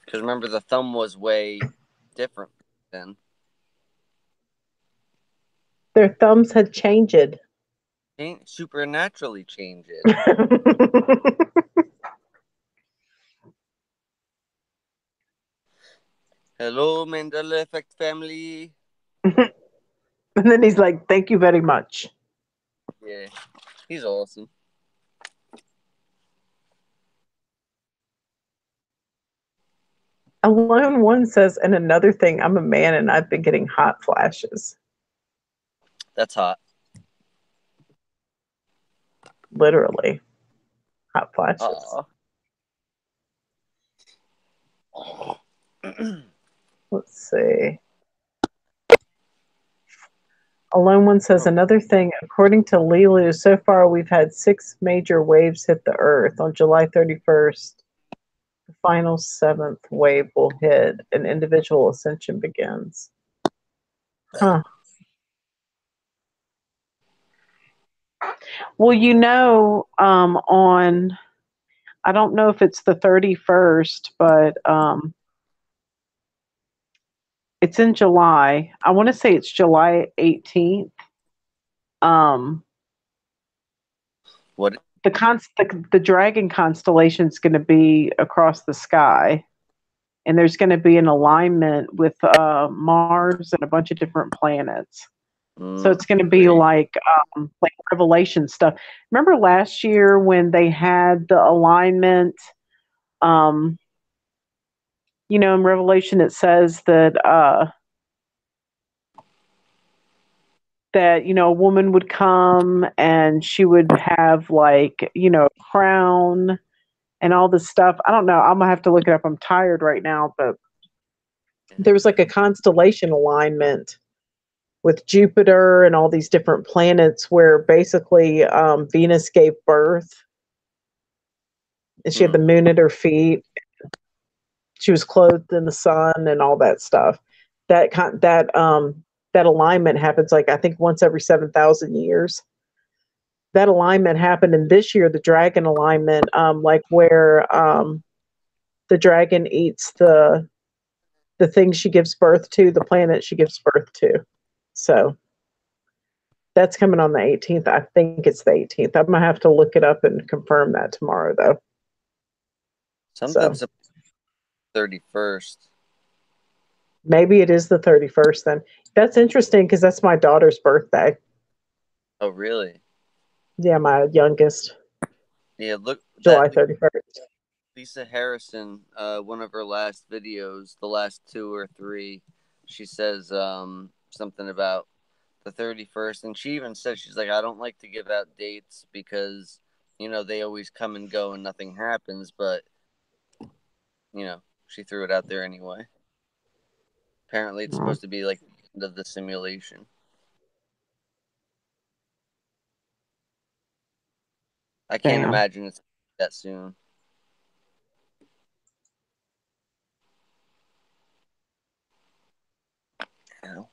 Speaker 2: Because remember, the thumb was way different then.
Speaker 1: Their thumbs had changed.
Speaker 2: Supernaturally changed. Hello, Mandela Effect family.
Speaker 1: And then he's like, "Thank you very much."
Speaker 2: Yeah, he's awesome.
Speaker 1: Alone one says, and another thing, I'm a man and I've been getting hot flashes.
Speaker 2: That's hot.
Speaker 1: Literally, hot flashes. Let's see. Alone one says, another thing, according to Lilu, so far we've had 6 major waves hit the Earth. On July 31st, the final 7th wave will hit and individual ascension begins. Huh. Well, on, I don't know if it's the 31st, but it's in July. I want to say it's July 18th.
Speaker 2: What?
Speaker 1: The dragon constellation is going to be across the sky, and there's going to be an alignment with Mars and a bunch of different planets. So it's going to be like Revelation stuff. Remember last year when they had the alignment? In Revelation it says that a woman would come and she would have like crown and all this stuff. I don't know. I'm gonna have to look it up. I'm tired right now, but there was like a constellation alignment with Jupiter and all these different planets where basically Venus gave birth and she had the moon at her feet. She was clothed in the sun and all that stuff. That alignment happens like I think once every 7,000 years. That alignment happened in this year, the dragon alignment, like where the dragon eats the thing she gives birth to, the planet she gives birth to. So that's coming on the 18th. I think it's the 18th. I'm gonna have to look it up and confirm that tomorrow, though.
Speaker 2: Something's 31st.
Speaker 1: Maybe it is the 31st then. That's interesting because that's my daughter's birthday.
Speaker 2: Oh, really?
Speaker 1: Yeah, my youngest.
Speaker 2: Yeah, look.
Speaker 1: July 31st.
Speaker 2: Lisa Harrison, one of her last videos, the last 2 or 3, she says something about the 31st. And she even says, she's like, I don't like to give out dates because, they always come and go and nothing happens. But, she threw it out there anyway. Apparently, it's supposed to be like the end of the simulation. I can't imagine it's that soon.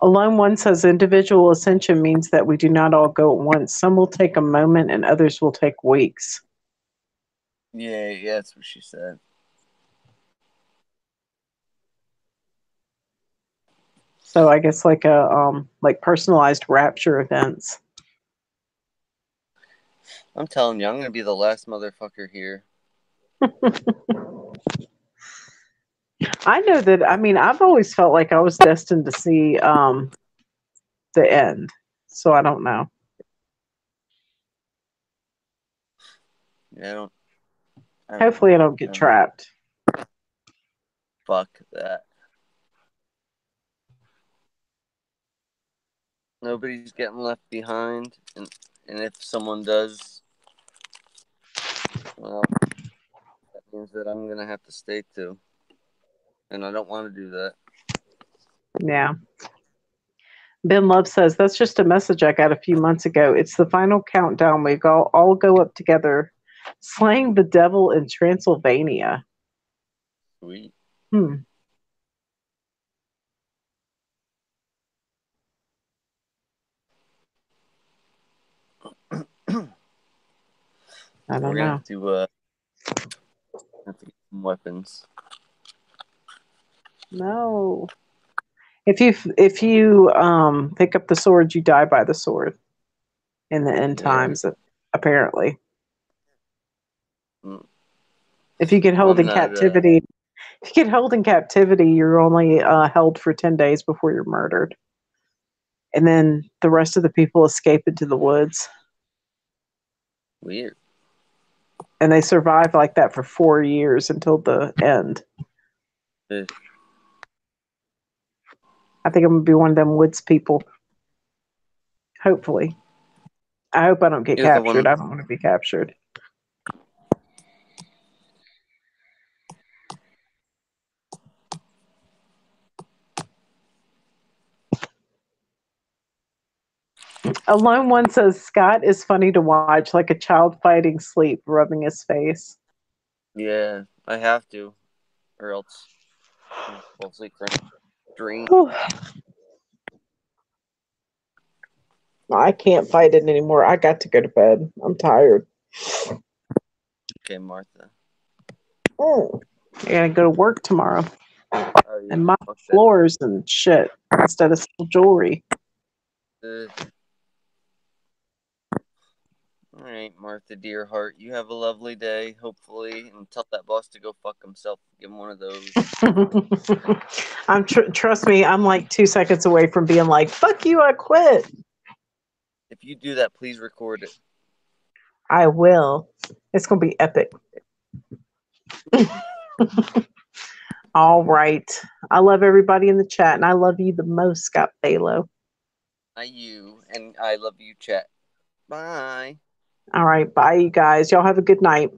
Speaker 1: Alone one says individual ascension means that we do not all go at once. Some will take a moment and others will take weeks.
Speaker 2: Yeah, that's what she said.
Speaker 1: So I guess like a like personalized rapture events.
Speaker 2: I'm telling you, I'm gonna be the last motherfucker here.
Speaker 1: I know that. I mean, I've always felt like I was destined to see the end. So I don't know.
Speaker 2: Yeah, I don't
Speaker 1: Hopefully,
Speaker 2: know.
Speaker 1: I don't get trapped.
Speaker 2: Fuck that. Nobody's getting left behind, and if someone does, well, that means that I'm gonna have to stay too, and I don't want to do that.
Speaker 1: Yeah. Ben Love says that's just a message I got a few months ago. It's the final countdown. We all go up together, slaying the devil in Transylvania.
Speaker 2: Sweet.
Speaker 1: Hmm. I
Speaker 2: We're
Speaker 1: don't
Speaker 2: gonna
Speaker 1: know.
Speaker 2: have to get some weapons.
Speaker 1: No. If you pick up the sword, you die by the sword in the end
Speaker 2: Yeah.
Speaker 1: times. Apparently,
Speaker 2: Mm.
Speaker 1: if you get
Speaker 2: Well,
Speaker 1: held
Speaker 2: I'm
Speaker 1: in
Speaker 2: not.
Speaker 1: captivity, if you get held in captivity, you're only held for 10 days before you're murdered, and then the rest of the people escape into the woods,
Speaker 2: Weird.
Speaker 1: and they survive like that for 4 years until the end.
Speaker 2: Ugh.
Speaker 1: I think I'm gonna be one of them woods people. Hopefully, I hope I don't get
Speaker 2: You're the one.
Speaker 1: captured. I don't want to be captured. Alone one says Scott is funny to watch, like a child fighting sleep, rubbing his face.
Speaker 2: Yeah, I have to, or else I'll fall asleep from dream.
Speaker 1: I can't fight it anymore. I got to go to bed. I'm tired.
Speaker 2: Okay, Martha.
Speaker 1: I gotta go to work tomorrow
Speaker 2: Oh yeah,
Speaker 1: and mop
Speaker 2: fuck that.
Speaker 1: floors and shit instead of sell jewelry.
Speaker 2: Ugh. All right, Martha Dearheart. You have a lovely day, hopefully, and tell that boss to go fuck himself. Give him one of those.
Speaker 1: Trust me, I'm like 2 seconds away from being like, "Fuck you, I quit."
Speaker 2: If you do that, please record it.
Speaker 1: I will. It's gonna be epic. All right. I love everybody in the chat, and I love you the most, Scott Balo.
Speaker 2: You and I love you, chat. Bye.
Speaker 1: All right. Bye, you guys. Y'all have a good night.